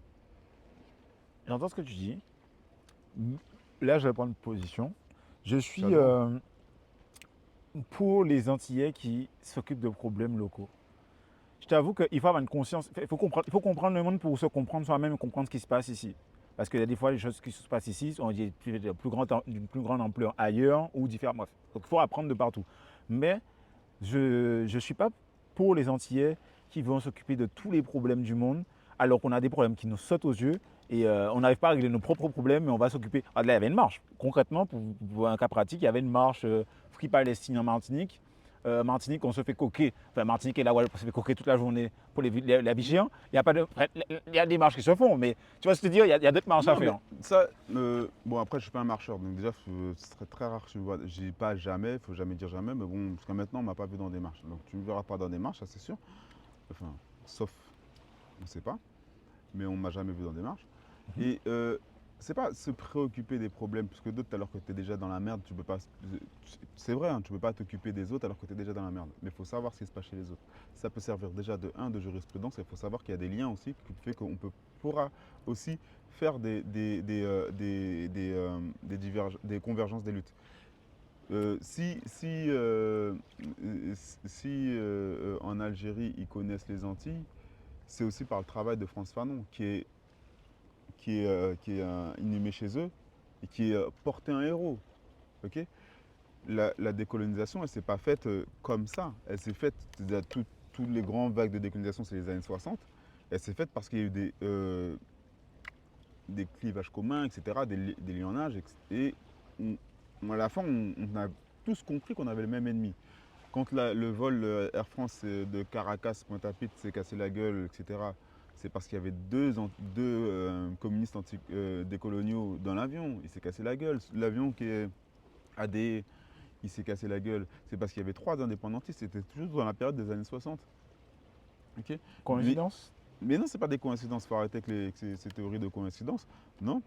j'entends ce que tu dis. Là, je vais prendre position. Je Tu as suis le droit. pour les Antillais qui s'occupent de problèmes locaux. Je t'avoue qu'il faut avoir une conscience, il faut comprendre le monde pour se comprendre soi-même et comprendre ce qui se passe ici. Parce qu'il y a des fois, les choses qui se passent ici ont d'une plus grande ampleur ailleurs ou différentes. Bref, donc il faut apprendre de partout. Mais je ne suis pas pour les Antillais qui vont s'occuper de tous les problèmes du monde, alors qu'on a des problèmes qui nous sautent aux yeux et on n'arrive pas à régler nos propres problèmes, mais on va s'occuper. Ah, là, il y avait une marche. Concrètement, pour un cas pratique, il y avait une marche Free Palestine en Martinique. Martinique, on se fait coquer. Enfin, Martinique et la Guadeloupe, on se fait coquer toute la journée pour la Vigéant. Il y a pas de, il y a des marches qui se font, mais tu vois ce que je veux dire, il y a d'autres marches à Non, mais faire. ça, bon, après, je suis pas un marcheur, donc déjà, ce serait très rare que je me vois. Je dis pas jamais, il faut jamais dire jamais, mais bon, jusqu'à maintenant, on m'a pas vu dans des marches. Donc, tu me verras pas dans des marches, ça c'est sûr. Enfin, sauf, on sait pas, mais on m'a jamais vu dans des marches. Mhm. Et c'est pas se préoccuper des problèmes, puisque d'autres, alors que tu es déjà dans la merde, tu peux pas. C'est vrai, hein, tu peux pas t'occuper des autres alors que tu es déjà dans la merde. Mais il faut savoir ce qui se passe chez les autres. Ça peut servir déjà de jurisprudence, et il faut savoir qu'il y a des liens aussi qui fait qu'on pourra aussi faire des convergences des luttes. Si en Algérie ils connaissent les Antilles, c'est aussi par le travail de Frantz Fanon qui est inhumé chez eux et qui est porté un héros. Ok, la décolonisation, elle ne s'est pas faite comme ça. Elle s'est faite, toutes les grandes vagues de décolonisation, c'est les années 60. Elle s'est faite parce qu'il y a eu des clivages communs, etc., des lions-nages. Et à la fin, on a tous compris qu'on avait le même ennemi. Quand le vol Air France de Caracas, Pointe-à-Pitre s'est cassé la gueule, etc., c'est parce qu'il y avait deux communistes décoloniaux dans l'avion. Il s'est cassé la gueule. L'avion qui est AD, il s'est cassé la gueule. C'est parce qu'il y avait trois indépendantistes. C'était toujours dans la période des années 60. Ok, mais, Coïncidence? mais non, ce n'est pas des coïncidences. Il faut arrêter avec ces théories de coïncidence. Non.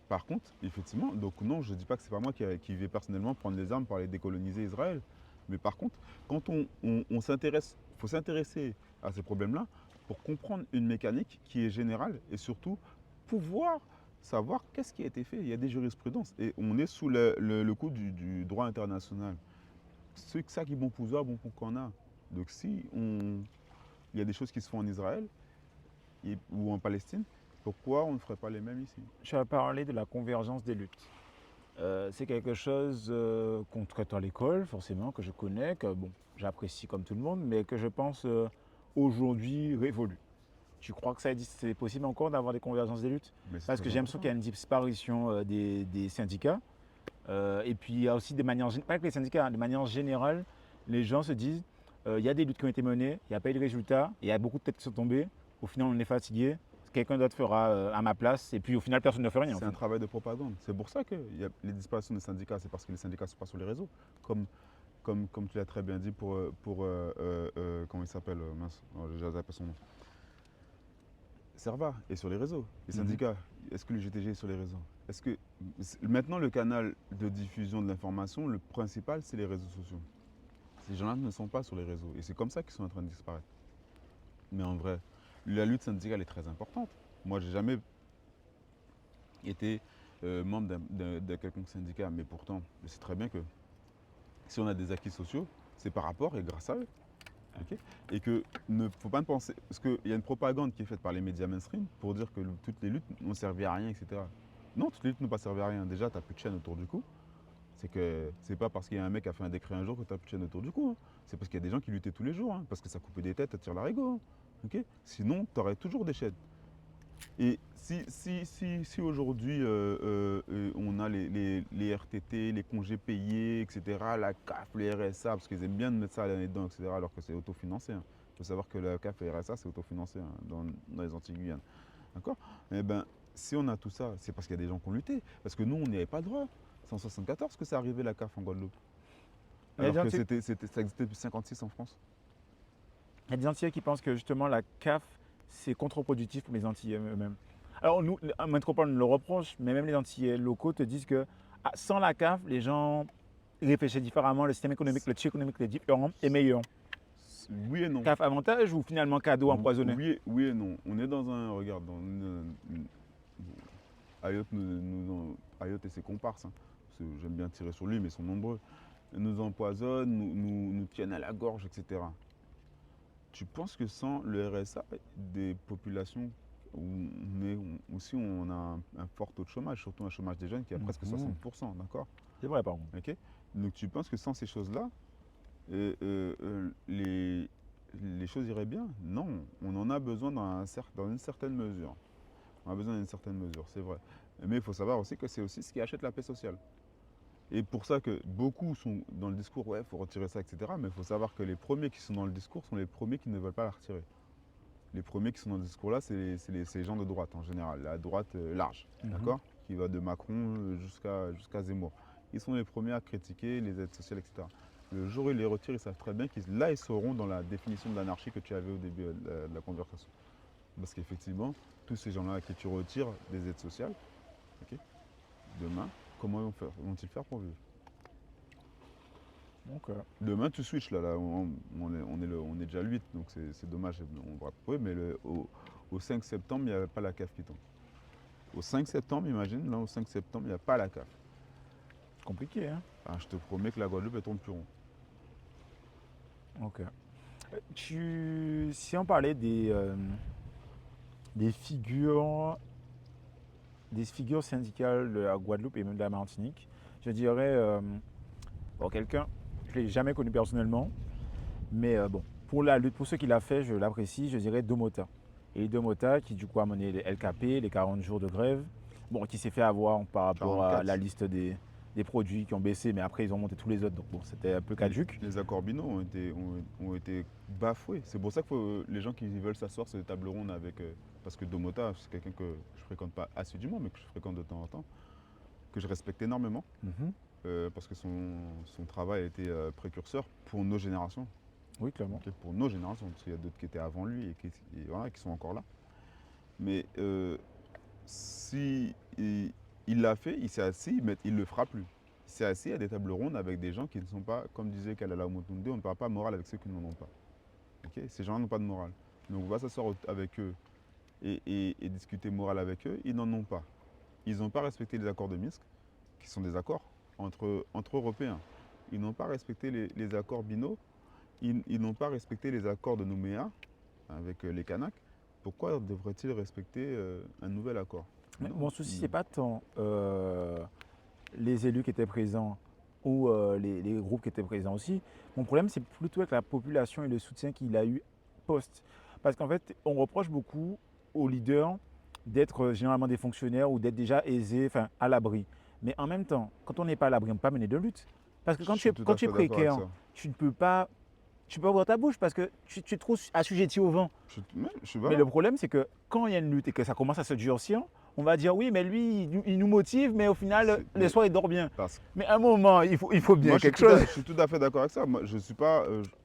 Par contre, effectivement, donc non, je ne dis pas que c'est pas moi qui vais personnellement prendre les armes pour aller décoloniser Israël. Mais par contre, quand on s'intéresse, il faut s'intéresser à ces problèmes-là pour comprendre une mécanique qui est générale et surtout pouvoir savoir qu'est-ce qui a été fait. Il y a des jurisprudences et on est sous le coup du droit international. C'est ça qui est bon pour soi, bon pour qu'on a. Donc si il y a des choses qui se font en Israël ou en Palestine, pourquoi on ne ferait pas les mêmes ici? Tu as parlé de la convergence des luttes. C'est quelque chose qu'on traite à l'école, forcément, que je connais, que bon, j'apprécie comme tout le monde, mais que je pense aujourd'hui révolu. Tu crois que c'est possible encore d'avoir des convergences des luttes? Mais c'est Parce que très j'ai l'impression qu'il y important. a une disparition des syndicats. Et puis il y a aussi des manières, pas que les syndicats, hein, de manière générale, les gens se disent, il y a des luttes qui ont été menées, il n'y a pas eu de résultat, il y a beaucoup de têtes qui sont tombées, au final on est fatigué, quelqu'un d'autre fera à ma place, et puis au final personne ne fait rien. Au C'est un final. travail de propagande. C'est pour ça qu'il y a les disparitions des syndicats, c'est parce que les syndicats ne sont pas sur les réseaux. Comme tu l'as très bien dit comment il s'appelle, mince, j'ai zappé son nom. Serva est sur les réseaux. Les Mhm. syndicats, est-ce que le GTG est sur les réseaux? Maintenant le canal de diffusion de l'information, le principal, c'est les réseaux sociaux. Ces gens-là ne sont pas sur les réseaux et c'est comme ça qu'ils sont en train de disparaître. Mais en vrai, la lutte syndicale est très importante. Moi, j'ai jamais été membre d'un quelconque syndicat, mais pourtant, je sais très bien que si on a des acquis sociaux, c'est par rapport et grâce à eux. Ok, et que ne faut pas penser, parce qu'il y a une propagande qui est faite par les médias mainstream pour dire que toutes les luttes n'ont servi à rien, etc. Non, toutes les luttes n'ont pas servi à rien. Déjà, tu n'as plus de chaîne autour du cou. C'est pas parce qu'il y a un mec qui a fait un décret un jour que tu n'as plus de chaîne autour du cou, hein. C'est parce qu'il y a des gens qui luttaient tous les jours, hein, parce que ça coupait des têtes, ça tire l'arigot, hein. Ok, sinon, tu aurais toujours des chaînes. Et si aujourd'hui on a les RTT, les congés payés, etc., la CAF, les RSA, parce qu'ils aiment bien mettre ça là-dedans, etc., alors que c'est autofinancé, hein. Il faut savoir que la CAF et le RSA, c'est autofinancé, hein, dans les Antilles-Guyane. D'accord? Eh ben, si on a tout ça, c'est parce qu'il y a des gens qui ont lutté. Parce que nous, on n'y avait pas droit. C'est en 74 que c'est arrivé la CAF en Guadeloupe. Il y a Alors des que Antillais, ça existait depuis 56 en France. il y a des Antillais qui pensent que justement la CAF, c'est contre-productif pour les Antillais eux-mêmes. Alors nous, en métropole, on le reproche, mais même les Antillais locaux te disent que Sans la CAF, les gens réfléchissent différemment, le système économique, le tissu économique est différent et meilleur. Oui et non. CAF avantage ou finalement cadeau empoisonné? Oui et non. On est dans un, regarde, Ayotte, Ayotte et ses comparses, hein, parce que j'aime bien tirer sur lui, mais ils sont nombreux, nous empoisonnent, nous tiennent à la gorge, etc. Tu penses que sans le RSA, des populations où aussi on a un fort taux de chômage, surtout un chômage des jeunes qui est à presque 60%, d'accord? C'est vrai, par contre. Ok. Donc tu penses que sans ces choses-là, les choses iraient bien? Non, on en a besoin dans une certaine mesure. On a besoin d'une certaine mesure, c'est vrai. Mais il faut savoir aussi que c'est aussi ce qui achète la paix sociale. Et pour ça que beaucoup sont dans le discours, ouais, il faut retirer ça, etc. Mais il faut savoir que les premiers qui sont dans le discours sont les premiers qui ne veulent pas la retirer. Les premiers qui sont dans ce discours-là, c'est les gens de droite en général, la droite large, d'accord? Qui va de Macron jusqu'à Zemmour. Ils sont les premiers à critiquer les aides sociales, etc. Le jour où ils les retirent, ils savent très bien qu'ils là, ils seront dans la définition de l'anarchie que tu avais au début de la conversation. Parce qu'effectivement, tous ces gens-là à qui tu retires des aides sociales, ok, demain, comment vont-ils faire pour vivre? Donc, Demain, tu switches, là on est déjà 8, donc c'est dommage, on va prouver, mais au 5 septembre, il n'y avait pas la CAF qui tombe. Au 5 septembre, imagine, là, au 5 septembre, il n'y a pas la CAF. c'est compliqué, hein? Ah, je te promets que la Guadeloupe, elle tombe plus rond. Ok. Si on parlait des figures, des figures syndicales de la Guadeloupe et même de la Martinique, je dirais, bon, quelqu'un, je ne l'ai jamais connu personnellement, mais bon, pour la lutte, pour ce qu'il a fait, je l'apprécie, je dirais Domota. Et Domota qui du coup a mené les LKP, les 40 jours de grève, bon, qui s'est fait avoir par rapport à 44. la liste des produits qui ont baissé, mais après ils ont monté tous les autres, donc bon, c'était un peu caduc. Les accords binaux ont été bafoués. C'est pour ça que les gens qui veulent s'asseoir sur des tables rondes avec. Parce que Domota, c'est quelqu'un que je fréquente pas assidûment, mais que je fréquente de temps en temps, que je respecte énormément, parce que son travail a été précurseur pour nos générations. Oui, clairement. Ok, pour nos générations, parce qu'il y a d'autres qui étaient avant lui et voilà, qui sont encore là. Mais si il l'a fait, il s'est assis, mais il ne le fera plus. Il s'est assis à des tables rondes avec des gens qui ne sont pas, comme disait Kalala Omotunde, on ne parle pas morale avec ceux qui n'en ont pas. Okay, ces gens-là n'ont pas de morale. Donc on va s'asseoir avec eux et discuter morale avec eux, ils n'en ont pas. Ils n'ont pas respecté les accords de Minsk, qui sont des accords entre Européens. Ils n'ont pas respecté les accords binaux, ils n'ont pas respecté les accords de Nouméa avec les Kanaks. Pourquoi devraient-ils respecter un nouvel accord? Mais mon souci, c'est pas tant les élus qui étaient présents ou les groupes qui étaient présents aussi. Mon problème, c'est plutôt avec la population et le soutien qu'il a eu post. Parce qu'en fait, on reproche beaucoup aux leaders d'être généralement des fonctionnaires ou d'être déjà aisés, enfin à l'abri. Mais en même temps, quand on n'est pas à l'abri, on ne peut pas mener de lutte. Parce que Je suis tout quand à tu es fait d'accord avec précaire, ça. tu ne peux pas, tu peux ouvrir ta bouche parce que tu es trop assujetti au vent. Je suis Mais voilà. le problème, c'est que quand il y a une lutte et que ça commence à se durcir, on va dire oui, mais lui, il nous motive, mais au final, les soirs, il dort bien. Mais à un moment, il faut bien Moi, quelque chose. je suis tout à fait d'accord avec ça. Moi, je suis pas.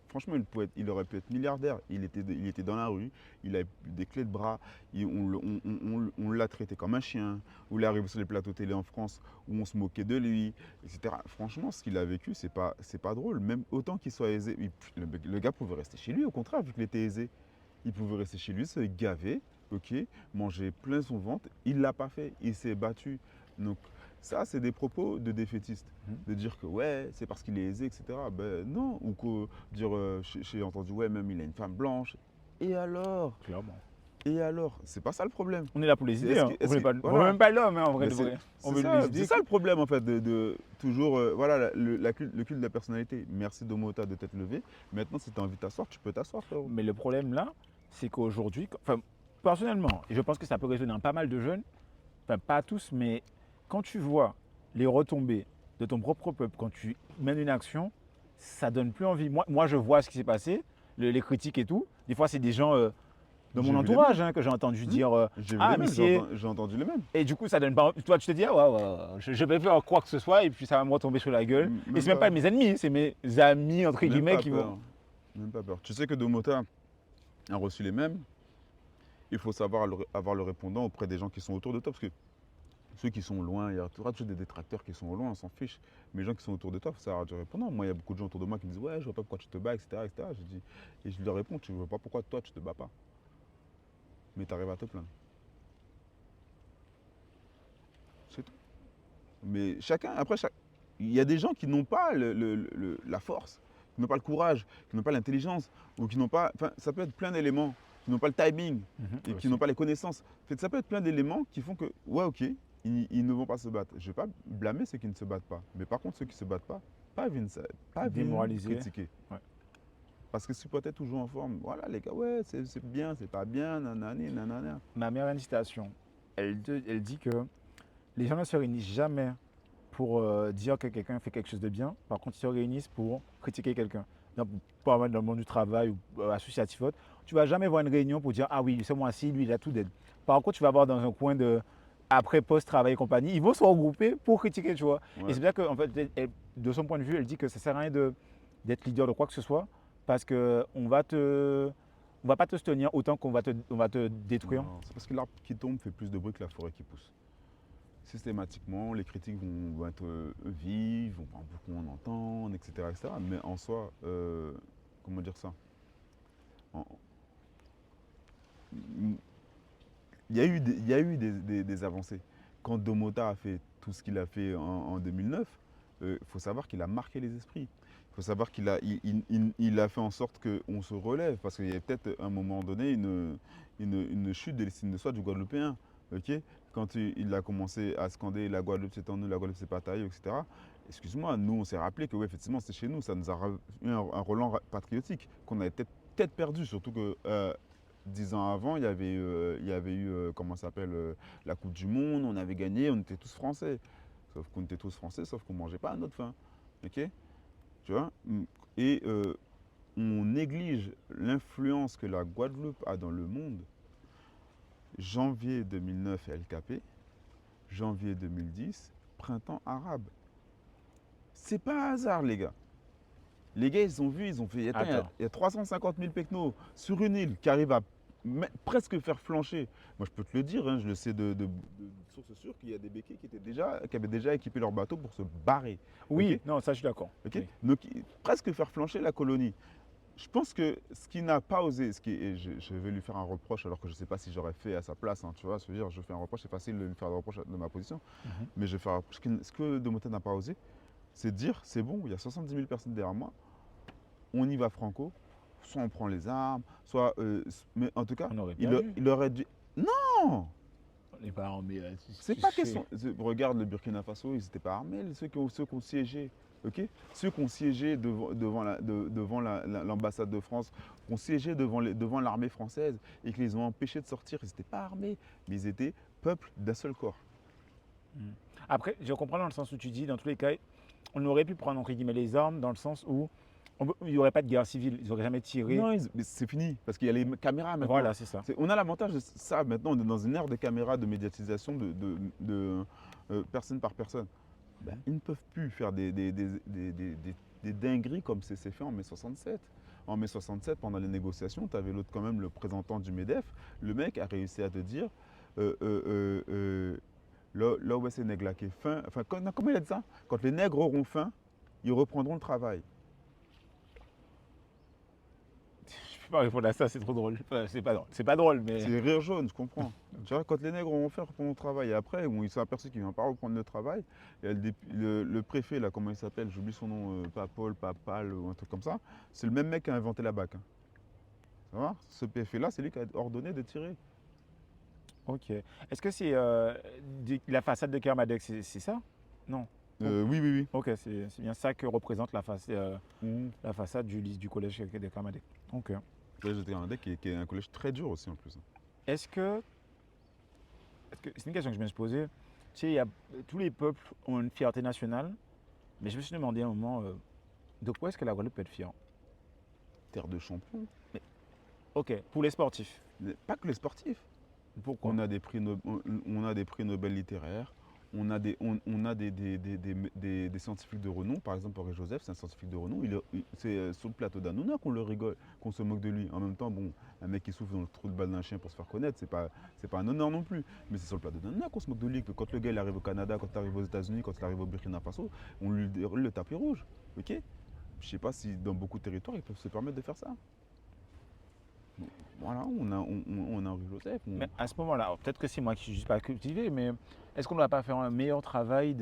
Franchement, il aurait pu être milliardaire. Il était dans la rue, il avait des clés de bras, on l'a traité comme un chien. Où il est arrivé sur les plateaux télé en France, où on se moquait de lui, etc. Franchement, ce qu'il a vécu, c'est pas drôle. Même autant qu'il soit aisé, le gars pouvait rester chez lui, au contraire, vu qu'il était aisé. Il pouvait rester chez lui, se gaver, ok, manger plein son ventre. Il ne l'a pas fait, il s'est battu. Donc ça, c'est des propos de défaitistes. De dire que ouais, c'est parce qu'il est aisé, etc. Ben non, ou que dire, j'ai entendu, ouais, même il a une femme blanche. Et alors? Clairement. Et alors? C'est pas ça le problème. On est là pour les C'est idées. On ne veut voilà. même pas l'homme, hein, en vrai Mais de vrai. On c'est veut les ça, idées. le problème en fait, de toujours, voilà, le culte de la personnalité. Merci Domota de t'être levé. Maintenant, si tu as envie de t'asseoir, tu peux t'asseoir, frérot. Mais le problème là, c'est qu'aujourd'hui, enfin, personnellement, et je pense que ça peut résonner dans pas mal de jeunes, enfin pas tous, mais quand tu vois les retombées de ton propre peuple, quand tu mènes une action, ça donne plus envie. Moi je vois ce qui s'est passé, les critiques et tout. Des fois, c'est des gens de mon J'ai vu les entourage mêmes. hein, que j'ai entendu dire J'ai vu ah, les mais mêmes, c'est. j'ai entendu les mêmes. Et du coup, ça donne pas. Toi, tu te dis, ah, ouais, ouais, je vais faire quoi que ce soit, et puis ça va me retomber sur la gueule. Et c'est même pas mes ennemis, c'est mes amis, entre Même guillemets, pas qui peur. vont. Même pas peur. Tu sais que Domota a reçu les mêmes. Il faut savoir avoir le répondant auprès des gens qui sont autour de toi. Parce que Ceux qui sont loin, il y aura toujours des détracteurs qui sont loin, on s'en fiche. Mais les gens qui sont autour de toi, il faut savoir te répondre. Moi, il y a beaucoup de gens autour de moi qui me disent ouais, je vois pas pourquoi tu te bats, etc. etc. Et je leur réponds, tu ne vois pas pourquoi toi tu te bats pas. Mais tu arrives à te plaindre. C'est tout. Mais chacun, après, il y a des gens qui n'ont pas la force, qui n'ont pas le courage, qui n'ont pas l'intelligence, ou qui n'ont pas. Enfin, ça peut être plein d'éléments, qui n'ont pas le timing, et qui Aussi. n'ont pas les connaissances. En fait, ça peut être plein d'éléments qui font que, ouais, ok, ils ne vont pas se battre. Je ne vais pas blâmer ceux qui ne se battent pas. Mais par contre, ceux qui ne se battent pas viennent Démoralisé. critiquer. Ouais. Parce que si tu es toujours en forme, voilà les gars, ouais, c'est bien, c'est pas bien, nanani, nanana. Ma mère a une citation. Elle dit que les gens ne se réunissent jamais pour dire que quelqu'un fait quelque chose de bien. Par contre, ils se réunissent pour critiquer quelqu'un. Donc, pas mal dans le monde du travail ou associatif, autre, tu ne vas jamais voir une réunion pour dire ah oui, ce mois-ci, lui, il a tout d'aide. Par contre, tu vas voir dans un coin de après post-travail et compagnie, ils vont se regrouper pour critiquer, tu vois. Ouais. Et c'est bien que, en fait, de son point de vue, elle dit que ça ne sert à rien d'être leader de quoi que ce soit parce qu'on va on va pas te soutenir autant qu'on va on va te détruire. Non, c'est parce que l'arbre qui tombe fait plus de bruit que la forêt qui pousse. Systématiquement, les critiques vont être vives, vont beaucoup en entendre, etc., etc. Mais en soi, comment dire ça? En- il y a eu des avancées. Quand Domota a fait tout ce qu'il a fait en 2009, il faut savoir qu'il a marqué les esprits. Il faut savoir qu'il a fait en sorte qu'on se relève, parce qu'il y a peut-être à un moment donné une chute de l'estime de soi du Guadeloupéen. Ok, quand il a commencé à scander la Guadeloupe c'est en nous, la Guadeloupe c'est pas taillé, etc. Excuse-moi, nous on s'est rappelé que ouais, effectivement c'est chez nous, ça nous a eu un relan patriotique qu'on avait peut-être perdu, surtout que 10 ans avant, il y avait eu comment ça s'appelle, la Coupe du Monde, on avait gagné, on était tous français. Sauf qu'on était tous français, sauf qu'on ne mangeait pas à notre faim. Ok, tu vois. Et on néglige l'influence que la Guadeloupe a dans le monde. Janvier 2009, LKP. Janvier 2010, printemps arabe. C'est pas un hasard, les gars. Les gars, ils ont vu, ils ont fait. Attends, Attends. il y a 350 000 pecnos sur une île qui arrivent à presque faire flancher. Moi, je peux te le dire, hein, je le sais de source sûre qu'il y a des béquets qui avaient déjà équipé leur bateau pour se barrer. Oui, Ok. non, ça je suis d'accord. Ok. Oui. Donc, presque faire flancher la colonie. Je pense que ce qui n'a pas osé, et je vais lui faire un reproche alors que je ne sais pas si j'aurais fait à sa place, hein, tu vois, je veux dire, je fais un reproche, c'est facile de lui faire un reproche de ma position, Mhm. mais je vais faire un reproche. Ce que Demotel n'a pas osé, c'est de dire, c'est bon, il y a 70 000 personnes derrière moi, on y va franco, soit on prend les armes, soit... mais en tout cas, On aurait perdu. il aurait dû... Non. On n'est pas armé là. C'est pas question... Regarde le Burkina Faso, ils n'étaient pas armés, ceux qui ont siégé. Okay, ceux qui ont siégé devant l'ambassade de France, qui ont siégé devant l'armée française et qui les ont empêchés de sortir, ils n'étaient pas armés, mais ils étaient peuple d'un seul corps. Après, je comprends dans le sens où tu dis, dans tous les cas, on aurait pu prendre entre guillemets les armes dans le sens où il n'y aurait pas de guerre civile, ils n'auraient jamais tiré. Non, mais c'est fini, parce qu'il y a les caméras maintenant. Voilà, c'est ça. On a l'avantage de ça maintenant, on est dans une ère de caméras, de médiatisation de personne par personne. Ben, ils ne peuvent plus faire des dingueries comme c'est fait en mai 67. En mai 67, pendant les négociations, tu avais l'autre quand même, le représentant du MEDEF. Le mec a réussi à te dire là où ces nègres là qui est faim, enfin, comment il a dit ça? Quand les nègres auront faim, ils reprendront le travail. Je peux pas répondre à ça, c'est trop drôle. Enfin, c'est pas drôle, mais. C'est rire jaune, je comprends. Tu vois, quand les nègres auront fait reprendre le travail, et après, ils sont aperçus qu'ils ne vont pas reprendre le travail, il y a le préfet, là, comment il s'appelle, j'oublie son nom, pas Paul, pas Pal, ou un truc comme ça, c'est le même mec qui a inventé la BAC. Hein. Ça va? Ce préfet-là, c'est lui qui a ordonné de tirer. Ok. Est-ce que c'est la façade de Kermadec, c'est ça? Non. Oui, oui, oui. Ok, c'est bien ça que représente Mmh. la façade du collège de Kermadec. Ok. Le collège de Kermadec qui est un collège très dur aussi en plus. Est-ce que c'est une question que je me suis posée. Tu sais, tous les peuples ont une fierté nationale, mais je me suis demandé à un moment de quoi est-ce que la Guadeloupe peut être fière? Terre de champions. Ok, pour les sportifs. Mais pas que les sportifs. Pourquoi? On a des prix Nobel littéraires, on a des scientifiques de renom, par exemple Henri Joseph, c'est un scientifique de renom, c'est sur le plateau d'Hanouna qu'on le rigole, qu'on se moque de lui. En même temps, bon, un mec qui souffle dans le trou de balle d'un chien pour se faire connaître, c'est pas un honneur non plus. Mais c'est sur le plateau d'Hanouna qu'on se moque de lui, que quand le gars il arrive au Canada, quand il arrive aux États-Unis, quand il arrive au Burkina Faso, on lui déroule le tapis rouge. Ok? Je sais pas si dans beaucoup de territoires ils peuvent se permettre de faire ça. Bon, voilà, on a Henri Joseph. Mais à ce moment-là, alors, peut-être que c'est moi qui ne suis pas cultivé, mais est-ce qu'on ne va pas faire un meilleur travail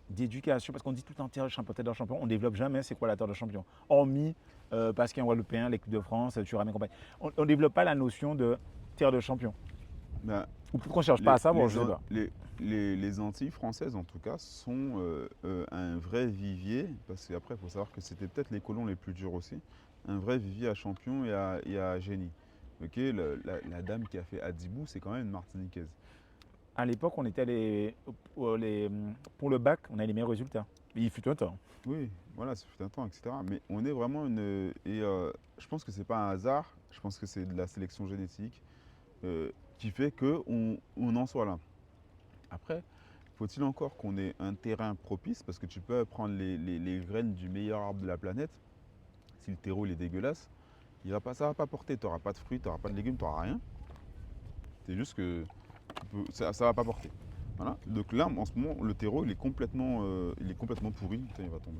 d'éducation? Parce qu'on dit tout le temps terre de champion, terre de champion. On ne développe jamais c'est quoi la terre de champion. Hormis parce qu'il y a un Guadeloupéen, l'équipe de France, tu ramènes compagnie. On ne développe pas la notion de terre de champion. Ben, Ou peut-être qu'on ne cherche pas à ça, bon, je ne sais pas. les Antilles françaises, en tout cas, sont un vrai vivier, parce qu'après, il faut savoir que c'était peut-être les colons les plus durs aussi, un vrai vivier à champions et à génie. Ok, la dame qui a fait Adibou, c'est quand même une Martiniquaise. À l'époque, on était pour le bac, on a les meilleurs résultats. Il fut un temps. Oui, voilà, ça fait un temps, etc. Mais on est vraiment une. Et je pense que c'est pas un hasard, je pense que c'est de la sélection génétique qui fait qu'on en soit là. Après, faut-il encore qu'on ait un terrain propice, parce que tu peux prendre les graines du meilleur arbre de la planète, si le terreau il est dégueulasse, ça va pas porter, tu n'auras pas de fruits, tu n'auras pas de légumes, tu n'auras rien. C'est juste que ça va pas porter. Voilà. Donc là, en ce moment, le terreau, il est complètement pourri. Putain, il va tomber.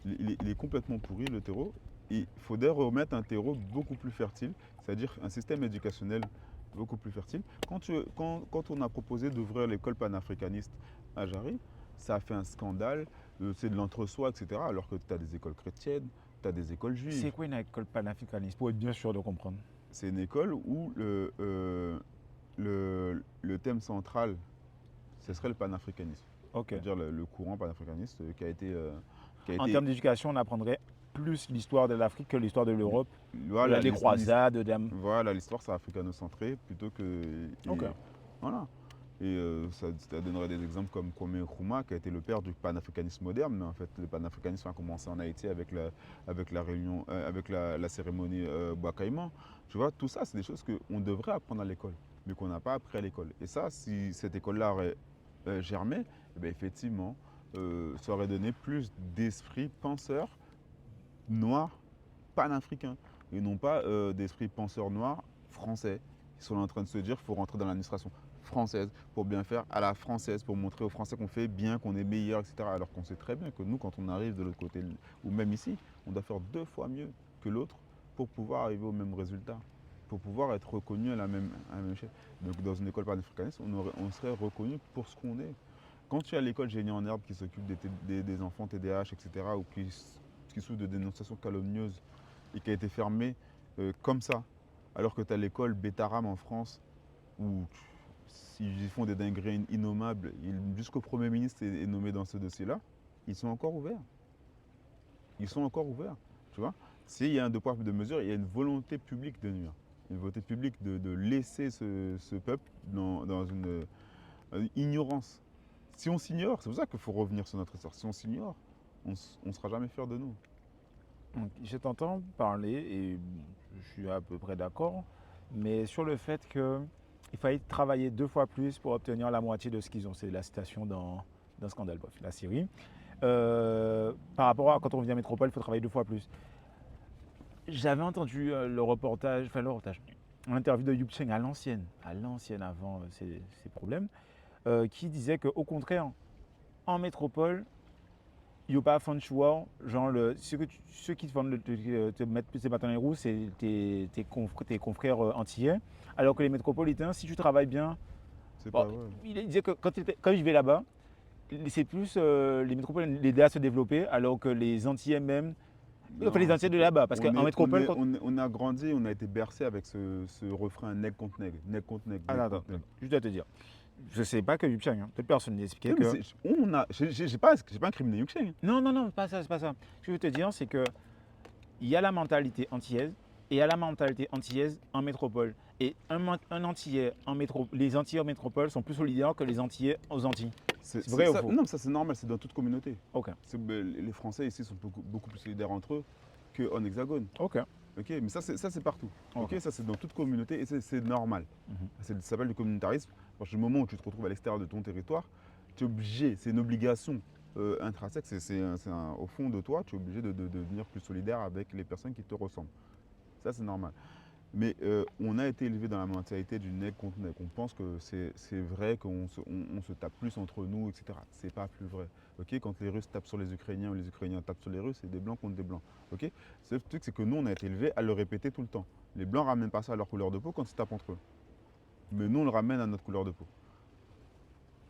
Il est complètement pourri, le terreau. Il faudrait remettre un terreau beaucoup plus fertile, c'est-à-dire un système éducationnel beaucoup plus fertile. Quand on a proposé d'ouvrir l'école panafricaniste à Jarry, ça a fait un scandale, c'est de l'entre-soi, etc. Alors que tu as des écoles chrétiennes, tu as des écoles juives. C'est quoi une école panafricaniste, pour être bien sûr de comprendre? C'est une école où le thème central, ce serait le panafricanisme. Ok. C'est-à-dire le courant panafricaniste qui a été. En termes d'éducation, on apprendrait plus l'histoire de l'Afrique que l'histoire de l'Europe, Voilà, les croisades. Voilà, l'histoire c'est africano-centrée plutôt que. Ok. Voilà. Et ça donnerait des exemples comme Kwame Nkrumah, qui a été le père du panafricanisme moderne, mais en fait le panafricanisme a commencé en Haïti avec la réunion, avec la cérémonie Bois-Caïman. Tu vois, tout ça, c'est des choses qu'on devrait apprendre à l'école, mais qu'on n'a pas appris à l'école. Et ça, si cette école-là aurait germé, eh bien, effectivement, ça aurait donné plus d'esprit penseur noir panafricain, et non pas d'esprit penseur noir français. Ils sont en train de se dire qu'il faut rentrer dans l'administration française pour bien faire à la française, pour montrer aux Français qu'on fait bien, qu'on est meilleur, etc. Alors qu'on sait très bien que nous, quand on arrive de l'autre côté, ou même ici, on doit faire 2 fois mieux que l'autre pour pouvoir arriver au même résultat, pour pouvoir être reconnu à la même échelle. Donc dans une école panafricaniste, on serait reconnu pour ce qu'on est. Quand tu as l'école Génie en herbe qui s'occupe des enfants TDAH, etc., ou qui souffrent de dénonciations calomnieuses et qui a été fermée comme ça, alors que tu as l'école Betaram en France, où s'ils font des dingueries innommables, jusqu'au Premier ministre est nommé dans ce dossier-là, ils sont encore ouverts. Ils sont encore ouverts, tu vois. S'il y a un deux poids, deux mesures, il y a une volonté publique de nuire. Une volonté publique de laisser ce peuple dans une ignorance. Si on s'ignore, c'est pour ça qu'il faut revenir sur notre histoire. Si on s'ignore, on ne sera jamais fier de nous. Je t'entends parler et je suis à peu près d'accord, mais sur le fait qu'il fallait travailler 2 fois plus pour obtenir la moitié de ce qu'ils ont. C'est la citation dans Scandale, bref, la série. Par rapport à quand on revient à Métropole, il faut travailler 2 fois plus. J'avais entendu l'interview de Yup Cheng à l'ancienne avant ces problèmes, qui disait qu'au contraire, en métropole, il n'y a pas de choix. Genre, ceux qui te mettent tes bâtons dans les roues, c'est tes confrères antillais. Alors que les métropolitains, si tu travailles bien, C'est bon, pas vrai. il disait que quand je vais là-bas, c'est plus les métropolitains l'aider à se développer, alors que les antillais même, enfin, les antillais de là-bas. Parce qu'en métropole, on a grandi, on a été bercé avec ce refrain nègre contre nègre, nègre contre nègre. Attends, je dois te dire. Je ne sais pas que Yup Cheng, hein. Peut-être personne n'a expliqué que. J'ai pas incriminé Yup Cheng. Non, pas ça, c'est pas ça. Ce que je veux te dire, c'est que il y a la mentalité antillaise et il y a la mentalité antillaise en métropole. Et un Antillais les Antillais en métropole sont plus solidaires que les Antillais aux Antilles. C'est vrai ou faux? Non, ça c'est normal, c'est dans toute communauté. Ok. Les Français ici sont beaucoup plus solidaires entre eux qu'en hexagone. Ok. Ok, mais ça c'est partout. Ok. Ok, ça c'est dans toute communauté et c'est normal. Ça s'appelle du communautarisme. À partir du moment où tu te retrouves à l'extérieur de ton territoire, tu es obligé, c'est une obligation intrinsèque, au fond de toi, tu es obligé de devenir plus solidaire avec les personnes qui te ressemblent. Ça, c'est normal. Mais on a été élevé dans la mentalité du nègre contre nègre. On pense que c'est vrai qu'on on se tape plus entre nous, etc. C'est pas plus vrai. Ok, quand les Russes tapent sur les Ukrainiens ou les Ukrainiens tapent sur les Russes, c'est des Blancs contre des Blancs. Ok, le truc, c'est que nous, on a été élevés à le répéter tout le temps. Les Blancs ramènent pas ça à leur couleur de peau quand ils se tapent entre eux. Mais nous, on le ramène à notre couleur de peau.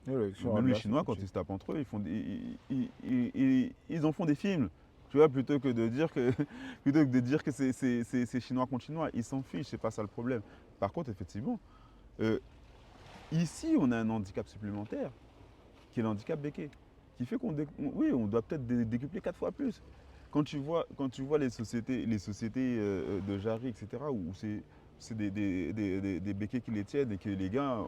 Même les Chinois, quand ils se tapent entre eux, ils en font des films. Tu vois, plutôt que de dire que c'est Chinois contre Chinois, ils s'en fichent, c'est pas ça le problème. Par contre, effectivement, euh, ici, on a un handicap supplémentaire, qui est le handicap béquet, qui fait oui, on doit peut-être décupler 4 fois plus. Quand tu vois les sociétés de Jarry, etc., où c'est des béquets qui les tiennent et que les gars,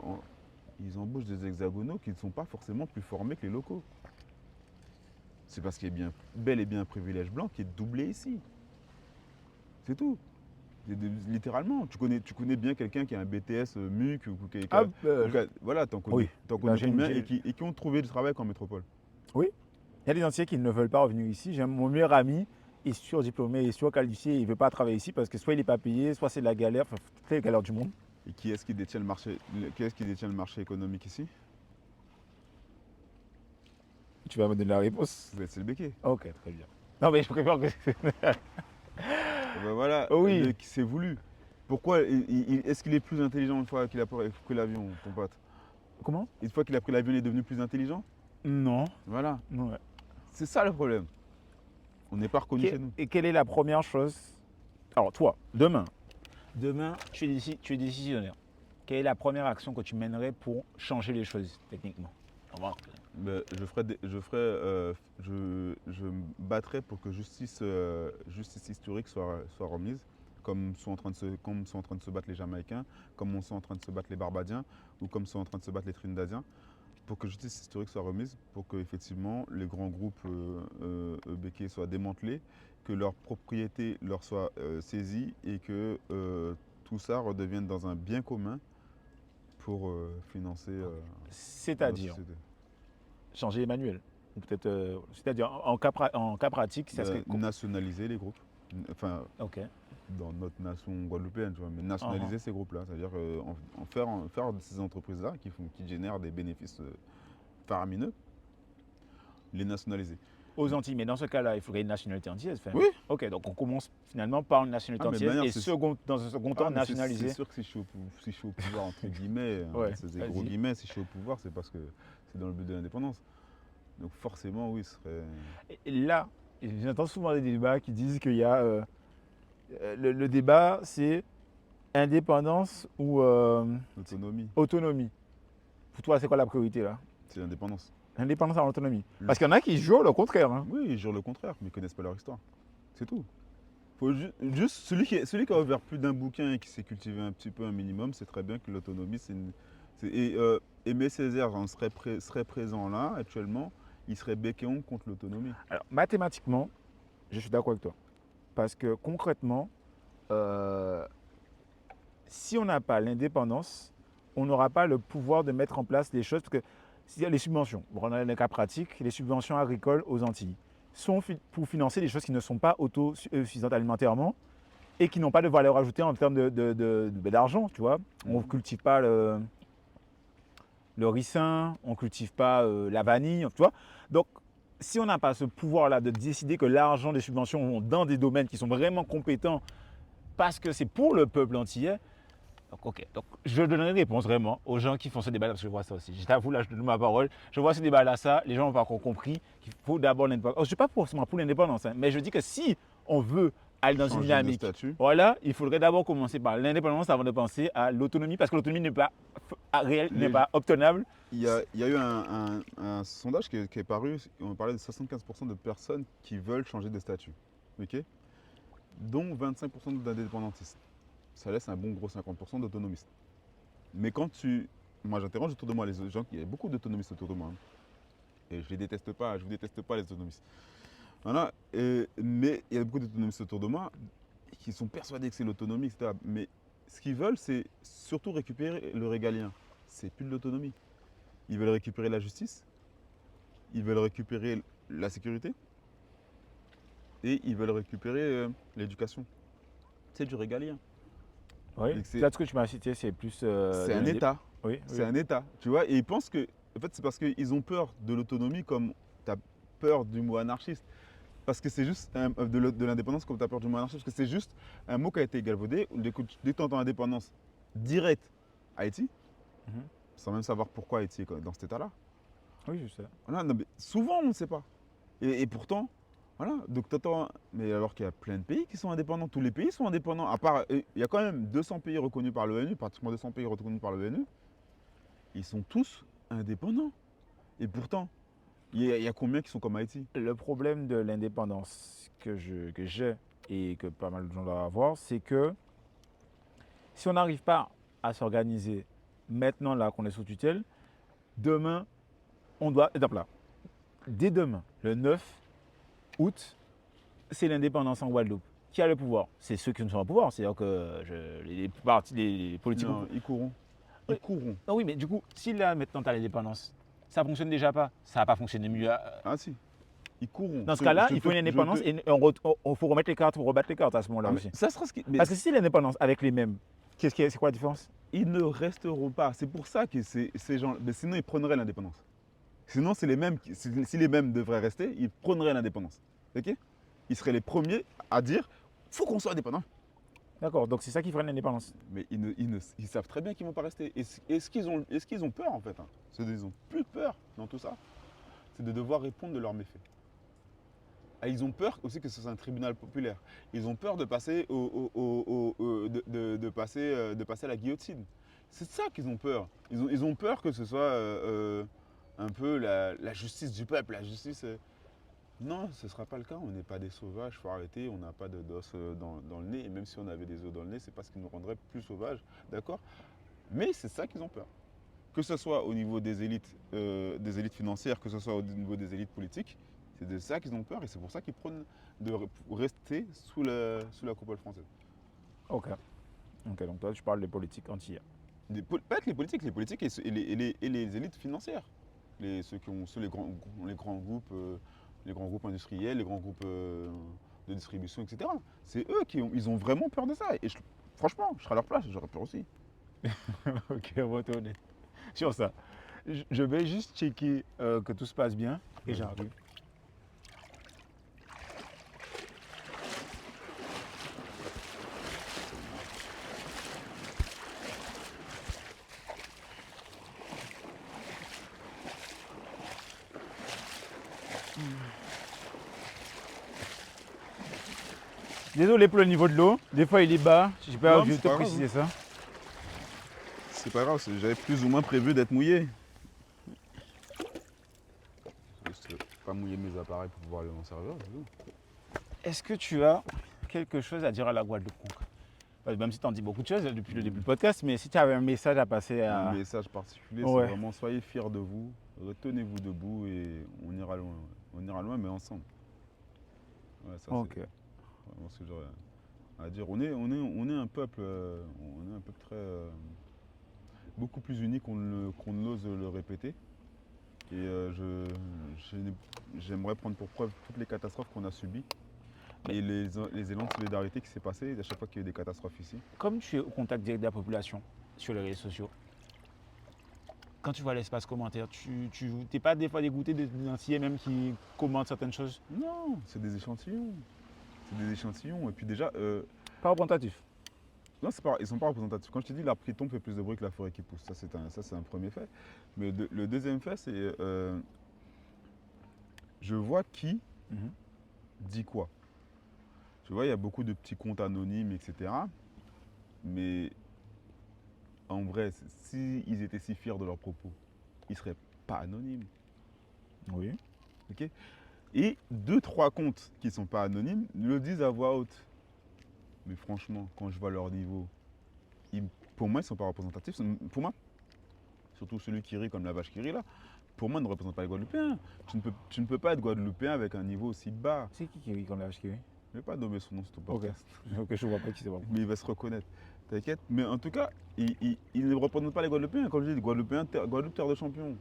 ils embauchent des hexagonaux qui ne sont pas forcément plus formés que les locaux. C'est parce qu'il y a bel et bien un privilège blanc qui est doublé ici. C'est tout. Littéralement. Tu connais bien quelqu'un qui a un BTS MUC ou voilà, t'en connais, Oui. combien et qui ont trouvé du travail qu'en métropole. Oui. Il y a des Antillais qui ne veulent pas revenir ici. J'ai mon meilleur ami est surdiplômé, est surqualifié, il ne veut pas travailler ici parce que soit il n'est pas payé, soit c'est de la galère, enfin, toutes les galères du monde. Et qui est-ce qui détient le marché économique ici? Tu vas me donner la réponse. C'est le béquet. Ok, très bien. Non, mais je préfère que. Ben voilà, Oui. c'est voulu. Pourquoi est-ce qu'il est plus intelligent une fois qu'il a pris l'avion, ton pote? Comment? Une fois qu'il a pris l'avion, il est devenu plus intelligent? Non. Voilà. Ouais. C'est ça le problème. On n'est pas reconnu chez nous. Et quelle est la première chose? Alors, toi, demain, tu es décisionnaire. Quelle est la première action que tu mènerais pour changer les choses, techniquement? Ben, je me battrais pour que justice historique soit remise, comme sont en train de se battre les Jamaïcains, comme sont en train de se battre les Barbadiens, ou comme sont en train de se battre les Trinidadiens, pour que justice historique soit remise, pour que effectivement les grands groupes béquets soient démantelés, que leur propriété leur soit saisie et que tout ça redevienne dans un bien commun pour financer notre C'est-à-dire société. changer les manuels. Ou peut-être, c'est-à-dire en cas pratique, ça serait. Nationaliser les groupes. Enfin, Ok. dans notre nation guadeloupéenne, tu vois, mais nationaliser ces groupes-là. C'est-à-dire faire de ces entreprises-là qui génèrent des bénéfices faramineux, les nationaliser. Aux Antilles, mais dans ce cas-là, il faudrait une nationalité antillaise. Oui. Ok, donc on commence finalement par une nationalité Ah, mais de antillaise manière, et dans un second temps mais nationaliser. c'est sûr que si je suis au pouvoir, entre guillemets, Ouais, c'est des vas-y. gros guillemets, si je suis au pouvoir, c'est parce que c'est dans le but de l'indépendance. Donc forcément, oui, ce serait. Et là, j'entends souvent des débats qui disent qu'il y a. Le débat, c'est indépendance ou Autonomie, autonomie. Pour toi, c'est quoi la priorité là? c'est l'indépendance. L'indépendance à l'autonomie. Parce qu'il y en a qui jouent le contraire. Hein. Oui, ils jurent le contraire, mais ils ne connaissent pas leur histoire. C'est tout. Faut juste celui qui a ouvert plus d'un bouquin et qui s'est cultivé un petit peu un minimum, c'est très bien que l'autonomie, Aimé Césaire serait présent là actuellement, il serait bec et ongle contre l'autonomie. Alors, mathématiquement, je suis d'accord avec toi. Parce que concrètement, si on n'a pas l'indépendance, on n'aura pas le pouvoir de mettre en place les choses. Parce que s'il y a les subventions, bon, on a le cas pratique, les subventions agricoles aux Antilles sont pour financer des choses qui ne sont pas autosuffisantes alimentairement et qui n'ont pas de valeur ajoutée en termes d'argent, tu vois. On ne cultive pas le ricin, on ne cultive pas la vanille, tu vois. Donc, si on n'a pas ce pouvoir-là de décider que l'argent des subventions vont dans des domaines qui sont vraiment compétents parce que c'est pour le peuple antillais, donc, ok. Donc, je donnerai une réponse vraiment aux gens qui font ce débat-là, parce que je vois ça aussi. Je t'avoue, là, je donne ma parole. Je vois ce débat-là, ça, les gens n'ont pas encore compris qu'il faut d'abord l'indépendance. Je ne suis pas forcément pour l'indépendance, hein, mais je dis que si on veut aller dans une dynamique, voilà, il faudrait d'abord commencer par l'indépendance avant de penser à l'autonomie, parce que l'autonomie n'est pas réelle, n'est pas obtenable. Il y a eu un sondage qui est paru, on parlait de 75% de personnes qui veulent changer de statut, ok, dont 25% d'indépendantistes. Ça laisse un bon gros 50% d'autonomistes. Mais moi j'interroge autour de moi les gens, il y a beaucoup d'autonomistes autour de moi. Hein. Et je les déteste pas, je vous déteste pas les autonomistes. Voilà. Mais il y a beaucoup d'autonomistes autour de moi qui sont persuadés que c'est l'autonomie, etc. Mais ce qu'ils veulent, c'est surtout récupérer le régalien. c'est plus de l'autonomie. Ils veulent récupérer la justice, ils veulent récupérer la sécurité et ils veulent récupérer l'éducation. C'est du régalien. Oui. Et que Là, ce que tu m'as cité, c'est plus. c'est un État. Oui, C'est oui. un État. Tu vois, et ils pensent que. En fait, c'est parce qu'ils ont peur de l'autonomie comme tu as peur du mot anarchiste. Parce que c'est juste de l'indépendance comme tu as peur du mot anarchiste. Parce que c'est juste un mot qui a été galvaudé. Dès que tu entends indépendance directe Haïti, Mhm. sans même savoir pourquoi Haïti est dans cet état-là. Oui, je sais. Voilà, non, mais souvent, on ne sait pas. Et pourtant, voilà. Donc, t'entends. Mais alors qu'il y a plein de pays qui sont indépendants. Tous les pays sont indépendants. À part. Il y a quand même 200 pays reconnus par l'ONU, pratiquement 200 pays reconnus par l'ONU. Ils sont tous indépendants. Et pourtant, il y a combien qui sont comme Haïti? Le problème de l'indépendance que j'ai et que pas mal de gens doivent avoir, c'est que si on n'arrive pas à s'organiser maintenant là qu'on est sous tutelle, demain, on doit. Exemple là, dès demain, le 9 août, c'est l'indépendance en Guadeloupe. Qui a le pouvoir? C'est ceux qui ne sont pas au pouvoir. C'est-à-dire que les partis, les politiques. Non, ils courront. Ils Oui. courront. Non, oui, mais du coup, si là maintenant tu as l'indépendance, ça ne fonctionne déjà pas. Ça va pas fonctionner mieux. Ah si, ils courront. Dans ce cas-là, il faut une indépendance et il faut remettre les cartes, faut rebattre les cartes à ce moment-là Ah, mais aussi. ça sera ce qui. Mais Parce que si c'est l'indépendance avec les mêmes, c'est quoi la différence? ils ne resteront pas. C'est pour ça que ces gens. Mais sinon, ils prendraient l'indépendance. Sinon, c'est les mêmes. Si les mêmes devraient rester, ils prendraient l'indépendance. Ok? Ils seraient les premiers à dire faut qu'on soit indépendant. D'accord, donc c'est ça qui ferait l'indépendance. Mais ils savent très bien qu'ils ne vont pas rester. Est-ce qu'ils ont peur en fait, hein? Ils n'ont plus peur dans tout ça. C'est de devoir répondre de leurs méfaits. Ah, ils ont peur aussi que ce soit un tribunal populaire. Ils ont peur de passer, de passer à la guillotine. C'est ça qu'ils ont peur. Ils ont peur que ce soit un peu la justice du peuple. La justice. Non, ce ne sera pas le cas. On n'est pas des sauvages, il faut arrêter. On n'a pas d'os dans le nez. Et même si on avait des os dans le nez, c'est pas ce qui nous rendrait plus sauvages. D'accord? Mais c'est ça qu'ils ont peur. Que ce soit au niveau des élites financières, que ce soit au niveau des élites politiques, c'est de ça qu'ils ont peur et c'est pour ça qu'ils prônent de rester sous la coupole française. Ok. Ok, donc toi tu parles des politiques entières. Pas être les politiques et les élites financières. Les grands groupes industriels, les grands groupes de distribution, etc. C'est eux ils ont vraiment peur de ça. Et franchement, je serais à leur place, j'aurais peur aussi. Ok, on va tourner sur ça. Je vais juste checker que tout se passe bien et j'arrive. Désolé pour le niveau de l'eau, des fois il est bas, je peux Non, mais te c'est pas grave. préciser ça. C'est pas grave, j'avais plus ou moins prévu d'être mouillé. Juste pas mouiller mes appareils pour pouvoir aller m'en servir. c'est tout. Est-ce que tu as quelque chose à dire à la Guadeloupe? Parce que même si tu en dis beaucoup de choses depuis le début du podcast, mais si tu avais un message à passer à. Un message particulier, Ouais. c'est vraiment soyez fiers de vous, retenez-vous debout et on ira loin. On ira loin, mais ensemble. Ouais, ça, Ok. c'est vraiment ce que j'aurais à dire. On est un peuple, très, beaucoup plus uni qu'on ne l'ose le répéter. Et j'aimerais prendre pour preuve toutes les catastrophes qu'on a subies. Et les élans de solidarité qui s'est passé à chaque fois qu'il y a eu des catastrophes ici. Comme tu es au contact direct de la population sur les réseaux sociaux, quand tu vois l'espace commentaire, tu n'es pas des fois dégoûté d'identifier même qui commentent certaines choses? Non, c'est des échantillons. C'est des échantillons. Et puis déjà, Pas représentatif. non, ils ne sont pas représentatifs. Quand je te dis l'arbre qui tombe fait plus de bruit que la forêt qui pousse, ça c'est un premier fait. Mais le deuxième fait, c'est je vois qui Mhm. dit quoi. Tu vois, il y a beaucoup de petits comptes anonymes, etc. Mais en vrai, s'ils étaient si fiers de leurs propos, ils ne seraient pas anonymes. Oui. Ok. Et 2-3 comptes qui ne sont pas anonymes le disent à voix haute. Mais franchement, quand je vois leur niveau, pour moi, ils ne sont pas représentatifs. Pour moi, surtout celui qui rit comme la vache qui rit là, pour moi, ne représente pas les Guadeloupéens. Tu ne peux pas être Guadeloupéen avec un niveau aussi bas. C'est qui rit quand la vache qui rit? Je ne vais pas nommer son nom sur ton Ok. podcast. Ok, je vois pas qui c'est. Mais il va se reconnaître. T'inquiète. Mais en tout cas, ils ne représentent pas les Guadeloupéens. Comme je dis, les Guadeloupéens, Guadeloupe, terre de champions.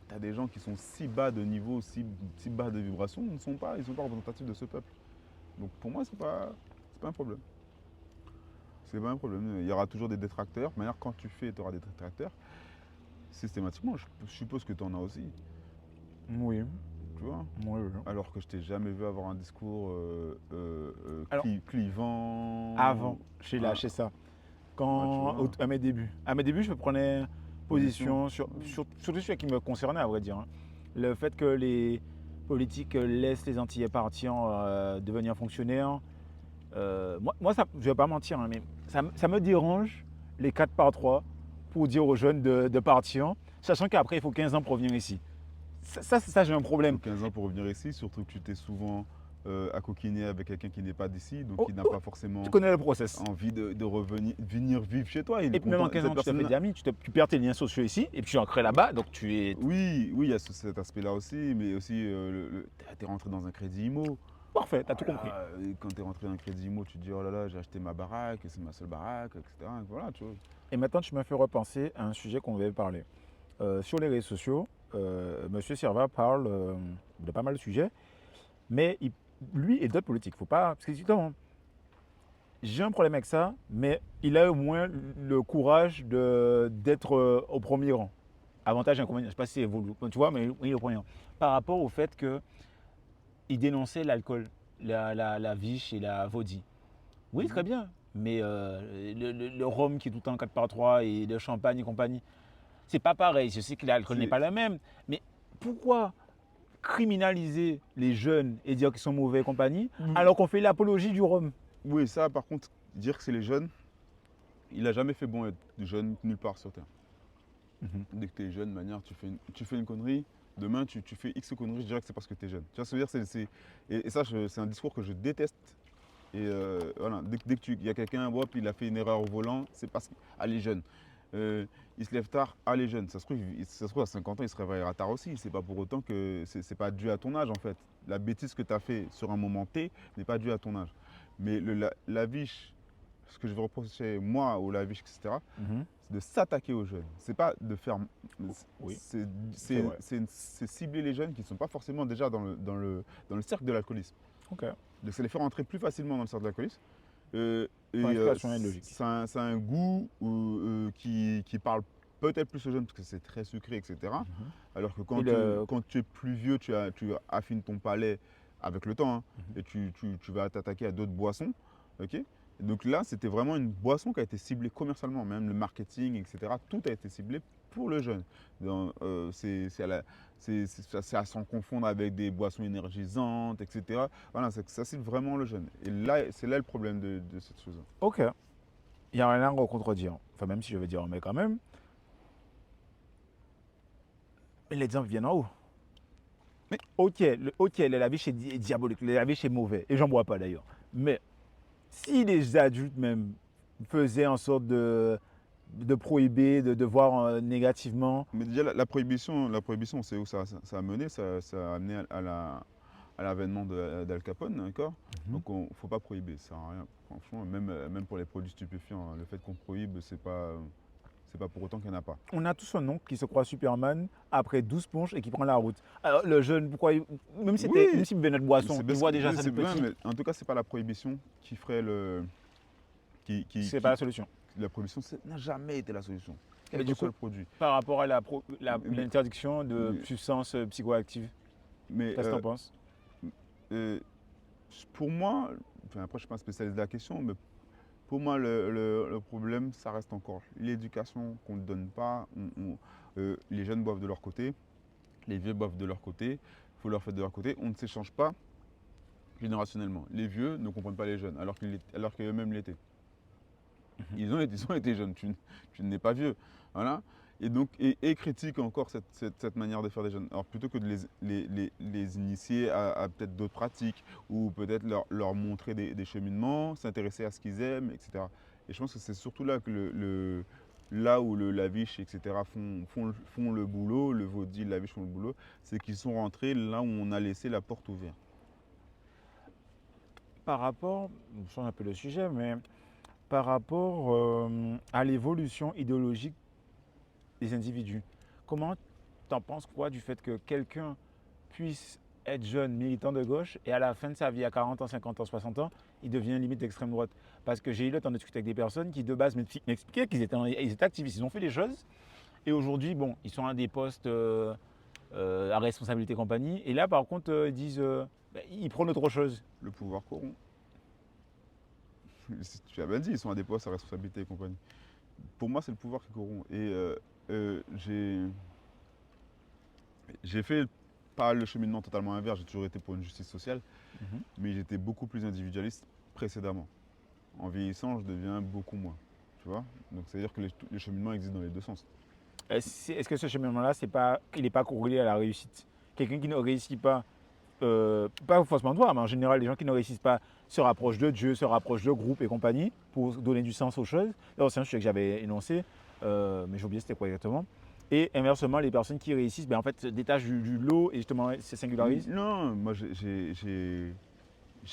T'as des gens qui sont si bas de niveau, si bas de vibration, ils sont pas représentatifs de ce peuple. Donc pour moi, c'est pas un problème. C'est pas un problème. Il y aura toujours des détracteurs. De manière, quand tu fais, tu auras des détracteurs. Systématiquement, je suppose que tu en as aussi. Oui, Tu vois. oui, oui. Alors que je t'ai jamais vu avoir un discours Alors, clivant. avant, j'ai Ah, lâché ça. ouais, tu vois. À mes débuts. À mes débuts, je prenais Position. position surtout sur ce qui me concernait, à vrai dire, hein. Le fait que les politiques laissent les Antillais partir devenir fonctionnaires, moi ça, je ne vais pas mentir, hein, mais ça me dérange les 4 par 3 pour dire aux jeunes de partir, sachant qu'après, il faut 15 ans pour venir ici. Ça j'ai un Il faut problème. 15 ans pour revenir ici, surtout que tu t'es souvent accoquiné avec quelqu'un qui n'est pas d'ici, donc Oh, qui n'a oh, pas tu forcément connais le process. envie de revenir venir vivre chez toi. Il est Et puis même en content. 15 Cette ans, tu te fais personne. des amis, tu perds tes liens sociaux ici, et puis tu en crées là-bas, donc tu es Oui, oui, il y a cet aspect-là aussi, mais aussi, tu es rentré dans un crédit IMO. parfait, tu as tout compris. Voilà, et quand tu es rentré dans un crédit IMO, tu te dis, oh là là, j'ai acheté ma baraque, c'est ma seule baraque, etc. Voilà, tu vois. Et maintenant, tu m'as fait repenser à un sujet qu'on avait parlé. Sur les réseaux sociaux, Monsieur Serva parle de pas mal de sujets, mais lui et d'autres politiques, faut pas. Parce que justement, j'ai un problème avec ça, mais il a au moins le courage d'être au premier rang. Avantage, inconvénient, je ne sais pas si c'est évolué, tu vois, mais oui, au premier rang. Par rapport au fait qu'il dénonçait l'alcool, la viche et la vaudie. Oui, très Mhm. bien, mais le rhum qui est tout le temps 4 par 3 et le champagne et compagnie, c'est pas pareil. Je sais que l'alcool n'est C'est- pas la même, mais pourquoi criminaliser les jeunes et dire qu'ils sont mauvais et compagnie, Mm. alors qu'on fait l'apologie du rhum? Oui, ça, par contre, dire que c'est les jeunes, il n'a jamais fait bon être jeune nulle part sur Terre. Mhm. Dès que tu es jeune, de manière, tu fais une connerie, demain, tu fais X conneries, je dirais que c'est parce que tu es jeune. Tu vois ce que je veux dire? Et ça, c'est un discours que je déteste. Et voilà, dès qu'il y a quelqu'un, hop, il a fait une erreur au volant, c'est parce qu'il est jeune. Il se lève tard, est jeune. Ça se trouve à 50 ans, il se réveillera tard aussi. C'est pas pour autant que c'est pas dû à ton âge en fait. La bêtise que tu as fait sur un moment T n'est pas due à ton âge. Mais la viche, ce que je veux reprocher moi au Lavish, etc., Mhm. c'est de s'attaquer aux jeunes. C'est pas de faire. Oui, C'est c'est vrai. c'est cibler les jeunes qui ne sont pas forcément déjà dans le cercle de l'alcoolisme. Ok. Donc c'est les faire entrer plus facilement dans le cercle de l'alcoolisme. Ton explication est logique. Ça a un goût qui parle peut-être plus aux jeunes parce que c'est très sucré, etc. Mhm. Alors que Et le. quand tu es plus vieux, tu affines ton palais avec le temps, hein, Mhm. et tu vas t'attaquer à d'autres boissons. Ok. Et donc là, c'était vraiment une boisson qui a été ciblée commercialement, même le marketing, etc. Tout a été ciblé pour le jeune. C'est à s'en confondre avec des boissons énergisantes, etc. Voilà, ça cible vraiment le jeune. Et là, c'est là le problème de cette chose. Ok. Il n'y a rien à contredire. Enfin, même si je veux dire, mais quand même, l'exemple vient en haut. Mais Ok, le lavish est diabolique, le lavish est mauvais, et j'en bois pas d'ailleurs. Mais si les adultes même faisaient en sorte de prohiber, de voir négativement. Mais déjà, la prohibition, c'est où ça a mené. Ça a amené à l'avènement d'Al Capone, d'accord. Mhm. Donc, il ne faut pas prohiber, ça sert à rien. Franchement, même pour les produits stupéfiants, hein, le fait qu'on prohibe, c'est pas pour autant qu'il n'y en a pas. On a tous un oncle qui se croit Superman après 12 plonges et qui prend la route. Alors le jeune, pourquoi même Oui, s'il buvait notre boisson, il voit déjà oui, ça c'est de bien, petit, mais en tout cas, c'est pas la prohibition qui ferait c'est pas la solution. la prohibition n'a jamais été la solution, quel Mais que du soit coup, le produit. par rapport à Mais, l'interdiction de mais- substances psychoactives, mais, qu'est-ce que tu en penses? euh, pour moi, enfin, après je suis pas un spécialiste de la question, mais pour moi le problème, ça reste encore l'éducation qu'on ne donne pas. Les jeunes boivent de leur côté, les vieux boivent de leur côté, il faut leur faire de leur côté. On ne s'échange pas générationnellement. Les vieux ne comprennent pas les jeunes, alors qu'eux-mêmes l'étaient. Mhm. Ils ont été jeunes, tu n'es pas vieux. Voilà. Et donc, et critique encore cette manière de faire des jeunes. Alors plutôt que de les initier à peut-être d'autres pratiques, ou peut-être leur montrer des cheminements, s'intéresser à ce qu'ils aiment, etc. Et je pense que c'est surtout là que là où le Lavish, etc. font le boulot, le Vaudi, le Lavish font le boulot, c'est qu'ils sont rentrés là où on a laissé la porte ouverte. Par rapport, on change un peu le sujet, mais par rapport à l'évolution idéologique des individus. Comment t'en penses quoi du fait que quelqu'un puisse être jeune, militant de gauche, et à la fin de sa vie, à 40 ans, 50 ans, 60 ans, il devient limite d'extrême droite? Parce que j'ai eu le temps de discuter avec des personnes qui, de base, m'expliquaient ils étaient activistes, ils ont fait des choses, et aujourd'hui, bon, ils sont à des postes à responsabilité et compagnie, et là, par contre, ils disent, ils prennent autre chose. Le pouvoir corrompt. Tu as bien dit, ils sont à des postes à responsabilité et compagnie. Pour moi, c'est le pouvoir qui corrompt. Et j'ai fait pas le cheminement totalement inverse, j'ai toujours été pour une justice sociale, Mhm. mais j'étais beaucoup plus individualiste précédemment. En vieillissant, je deviens beaucoup moins. Tu vois. Donc, c'est-à-dire que les cheminements existent dans les deux sens. Est-ce que ce cheminement-là, il n'est pas corrélé à la réussite? Quelqu'un qui ne réussit pas forcément toi, mais en général, les gens qui ne réussissent pas se rapprochent de Dieu, se rapprochent de groupes et compagnie pour donner du sens aux choses. C'est un sujet que j'avais énoncé, mais j'ai oublié c'était quoi exactement. Et inversement, les personnes qui réussissent, en fait, se détachent du lot et justement se singularisent. Non, moi j'ai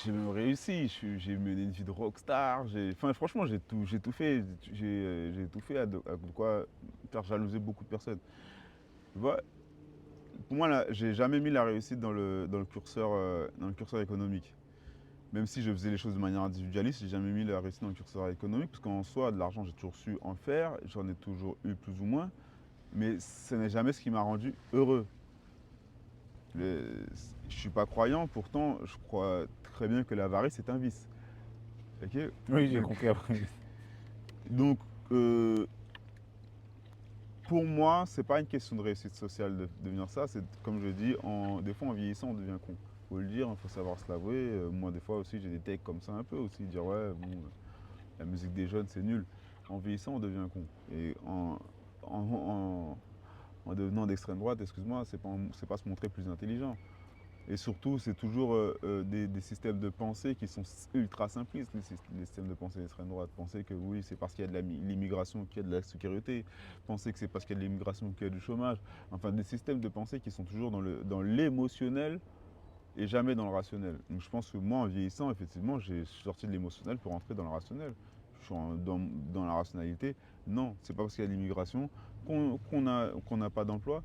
même réussi. J'ai mené une vie de rockstar. Enfin, franchement, j'ai tout fait. J'ai tout fait à de quoi faire jalouser beaucoup de personnes. Tu vois, pour moi, là, j'ai jamais mis la réussite dans le curseur économique. Même si je faisais les choses de manière individualiste, j'ai jamais mis la réussite dans le curseur économique, parce qu'en soi, de l'argent, j'ai toujours su en faire, j'en ai toujours eu plus ou moins, mais ce n'est jamais ce qui m'a rendu heureux. Je suis pas croyant, pourtant, je crois très bien que l'avarice est un vice. Ok. Oui, j'ai Donc, compris après. donc, pour moi, c'est pas une question de réussite sociale de devenir ça. C'est comme je dis, des fois en vieillissant, on devient con. Faut le dire, il faut savoir se l'avouer. Moi, des fois aussi, j'ai des takes comme ça un peu aussi, dire ouais, bon, la musique des jeunes, c'est nul. En vieillissant, on devient con. Et en devenant d'extrême droite, excuse-moi, c'est pas se montrer plus intelligent. Et surtout, c'est toujours des systèmes de pensée qui sont ultra simplistes, les systèmes de pensée d'extrême droite. Penser que oui, c'est parce qu'il y a de l'immigration qu'il y a de la sécurité. Penser que c'est parce qu'il y a de l'immigration qu'il y a du chômage. Enfin, des systèmes de pensée qui sont toujours dans l'émotionnel et jamais dans le rationnel. Donc je pense que moi, en vieillissant, effectivement, j'ai sorti de l'émotionnel pour entrer dans le rationnel. Je suis dans la rationalité. Non, c'est pas parce qu'il y a de l'immigration qu'on n'a pas d'emploi.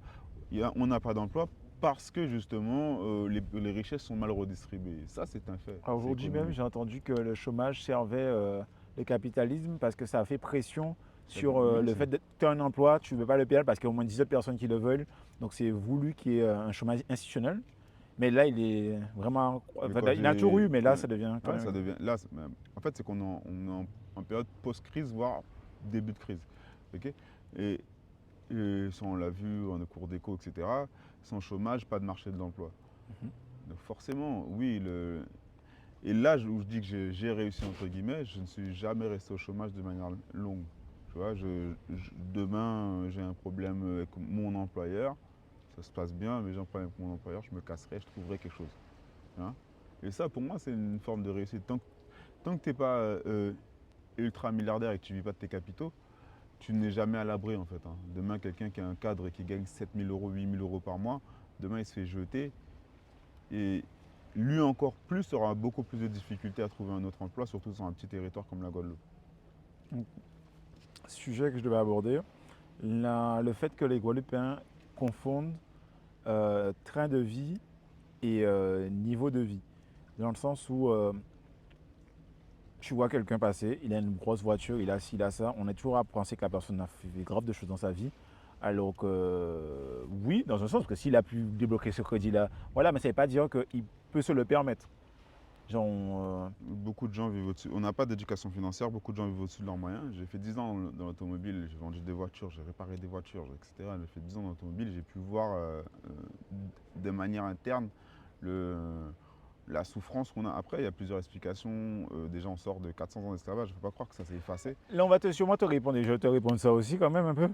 On n'a pas d'emploi parce que justement les richesses sont mal redistribuées. Ça, c'est un fait. C'est Aujourd'hui même, économique. j'ai entendu que le chômage servait le capitalisme parce que ça a fait pression sur Oui, le fait que tu as un emploi, tu ne veux pas le perdre parce qu'il y a au moins 10 autres personnes qui le veulent. Donc c'est voulu qu'il y ait un chômage institutionnel. Mais là, il est vraiment. mais Enfin, quand il a toujours j'ai. eu, mais là, ça devient quand Ouais, ça même. devient. Là, en fait, c'est on est en période post-crise, voire début de crise. Ok. Et ça, on l'a vu en cours d'éco, etc. Sans chômage, pas de marché de l'emploi. Mhm. Donc forcément, oui. Et là où je dis que j'ai réussi, entre guillemets, je ne suis jamais resté au chômage de manière longue. Tu vois, demain, j'ai un problème avec mon employeur, ça se passe bien, mais j'ai un problème avec mon employeur, je me casserai, je trouverai quelque chose. Hein. Et ça, pour moi, c'est une forme de réussite. Tant que tu n'es pas ultra milliardaire et que tu ne vis pas de tes capitaux, tu n'es jamais à l'abri en fait. Hein. Demain, quelqu'un qui a un cadre et qui gagne 7 000 euros, 8 000 euros par mois, demain il se fait jeter. Et lui encore plus aura beaucoup plus de difficultés à trouver un autre emploi, surtout sur un petit territoire comme la Guadeloupe. Donc, sujet que je devais aborder, le fait que les Guadeloupéens confondent train de vie et niveau de vie. Dans le sens où tu vois quelqu'un passer, il a une grosse voiture, il a ci, il a ça. On est toujours à penser que la personne a fait grave de choses dans sa vie. Alors que oui, dans un sens, parce que s'il a pu débloquer ce crédit-là, voilà, mais ça ne veut pas dire qu'il peut se le permettre. Genre, Beaucoup de gens vivent au-dessus. On n'a pas d'éducation financière, beaucoup de gens vivent au-dessus de leurs moyens. J'ai fait 10 ans dans l'automobile, j'ai vendu des voitures, j'ai réparé des voitures, etc. J'ai fait 10 ans dans l'automobile, j'ai pu voir de manière interne le, la souffrance qu'on a. Après, il y a plusieurs explications. Déjà, on sort de 400 ans d'esclavage, il ne faut pas croire que ça s'est effacé. là, on va sûrement te répondre, et je vais te répondre ça aussi quand même un peu.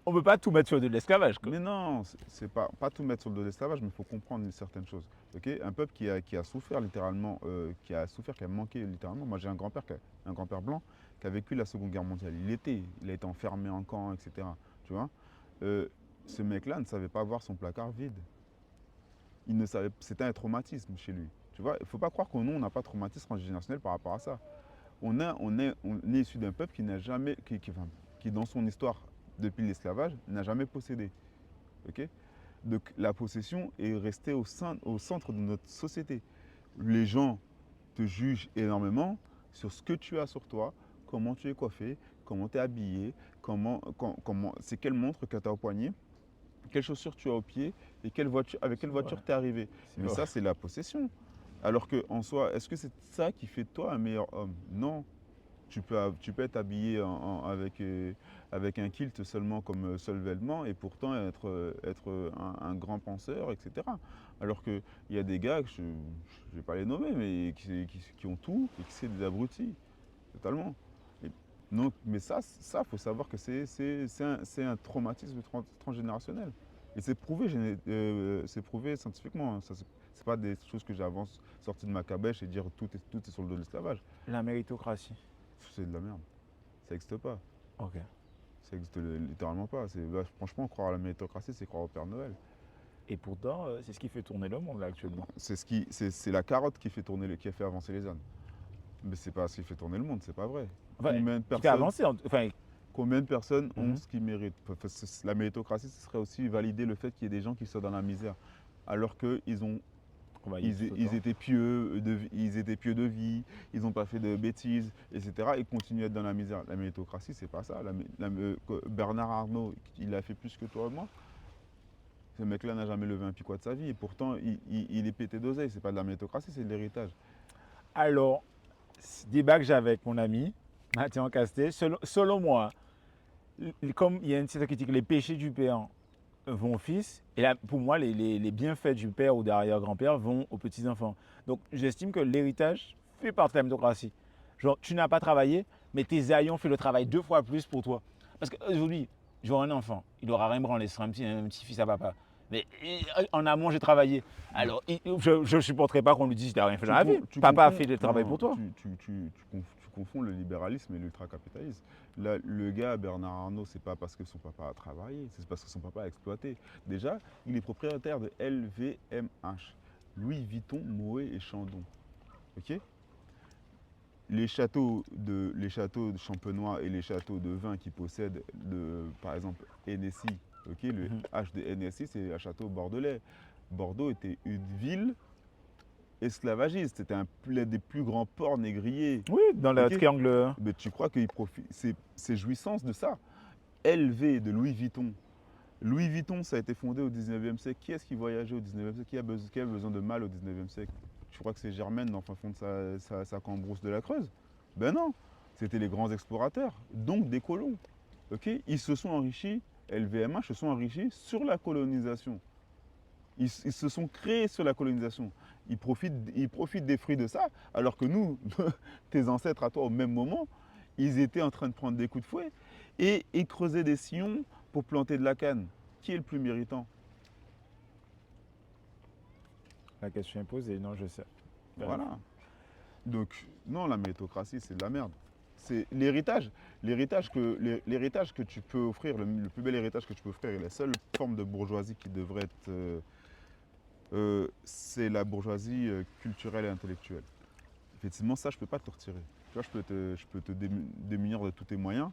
On ne peut pas tout mettre sur de l'esclavage, quoi. Mais non, c'est pas tout mettre sur le dos de l'esclavage, mais il faut comprendre une certaine chose. Ok, un peuple qui a souffert littéralement, qui a manqué littéralement. Moi, j'ai un grand-père blanc qui a vécu la Seconde Guerre mondiale. Il a été enfermé en camp, etc. Tu vois. Euh, Ce mec-là ne savait pas voir son placard vide. Il ne savait, c'était un traumatisme chez lui. Tu vois, il ne faut pas croire que nous, on n'a pas de traumatisme transgénérationnel par rapport à ça. on est issu d'un peuple qui n'a jamais, qui dans son histoire, depuis l'esclavage, n'a jamais possédé. Ok. Donc la possession est restée au centre de notre société. Les gens te jugent énormément sur ce que tu as sur toi, comment tu es coiffé, comment tu es habillé, c'est quelle montre que tu as au poignet, quelles chaussures tu as au pied et avec quelle voiture tu es arrivé. Mais ça, c'est la possession. Alors qu'en soi, est-ce que c'est ça qui fait de toi un meilleur homme? Non. Tu peux être habillé avec un kilt seulement comme seul vêtement et pourtant être un grand penseur, etc. Alors qu'il y a des gars, je ne vais pas les nommer, mais qui ont tout et qui sont des abrutis, totalement. Et donc, mais ça, faut savoir que c'est un traumatisme transgénérationnel. Et c'est prouvé scientifiquement. Hein. C'est pas des choses que j'avance sorties de ma cabèche et dire tout est sur le dos de l'esclavage. La méritocratie. C'est de la merde. Ça n'existe pas. Ok. Ça n'existe littéralement pas. Franchement, croire à la méritocratie, c'est croire au Père Noël. Et pourtant, c'est ce qui fait tourner le monde là actuellement. C'est la carotte qui a fait avancer les ânes. Mais c'est pas ce qui fait tourner le monde, c'est pas vrai. Enfin, combien de qui fait personnes, avancer, combien de personnes ont Mhm. ce qu'ils méritent? La méritocratie, ce serait aussi valider le fait qu'il y ait des gens qui soient dans la misère. Alors qu'ils ont ils étaient pieux de vie, ils n'ont pas fait de bêtises, etc. Ils continuent à être dans la misère. La méritocratie, c'est pas ça. Bernard Arnault, il a fait plus que toi et moi. Ce mec-là n'a jamais levé un picot de sa vie. Et pourtant, il est pété d'oseille. C'est pas de la méritocratie, c'est de l'héritage. Alors, ce débat que j'avais avec mon ami, Mathieu Castet, selon moi, comme il y a une certaine critique, les péchés du père vont au fils, et là, pour moi, les bienfaits du père ou d'arrière-grand-père vont aux petits-enfants. Donc, j'estime que l'héritage fait partie de la méritocratie. Genre, tu n'as pas travaillé, mais tes aïeux ont fait le travail 2 fois plus pour toi. Parce qu'aujourd'hui, j'aurai un enfant, il aura rien branlé, ce sera un petit fils à papa. Mais en amont, j'ai travaillé. Alors, je ne supporterai pas qu'on lui dise qu'il n'a rien fait dans la vie. Papa a fait le travail pour toi. Tu confonds le libéralisme et l'ultracapitalisme. Là, le gars, Bernard Arnault, c'est pas parce que son papa a travaillé, c'est parce que son papa a exploité. Déjà, il est propriétaire de LVMH, Louis Vuitton, Moët et Chandon. Ok. Les châteaux de Champenois et les châteaux de vin qui possèdent, par exemple, Hennessy, okay, le H de Hennessy, c'est un château bordelais. Bordeaux était une ville esclavagiste, c'était l'un des plus grands ports négriers. Oui, dans le triangle. Mais tu crois qu'il profite, c'est jouissance de ça. LV de Louis Vuitton. Louis Vuitton, ça a été fondé au 19e siècle. Qui est-ce qui voyageait au 19e siècle? Qui a besoin de mal au 19e siècle? Tu crois que c'est Germaine dans le fin fond de sa cambrousse de la Creuse? Ben non, c'était les grands explorateurs, donc des colons. Okay, ils se sont enrichis, LVMH se sont enrichis sur la colonisation. Ils se sont créés sur la colonisation. Ils profitent des fruits de ça, alors que nous, tes ancêtres à toi, au même moment, ils étaient en train de prendre des coups de fouet et ils creusaient des sillons pour planter de la canne. Qui est le plus méritant? La question est posée, non, je sais. Voilà. Donc, non, la méritocratie, c'est de la merde. C'est l'héritage. L'héritage que tu peux offrir, le plus bel héritage que tu peux offrir, et la seule forme de bourgeoisie qui devrait être, c'est la bourgeoisie culturelle et intellectuelle. Effectivement, ça, je ne peux pas te le retirer. Tu vois, je peux te démunir de tous tes moyens,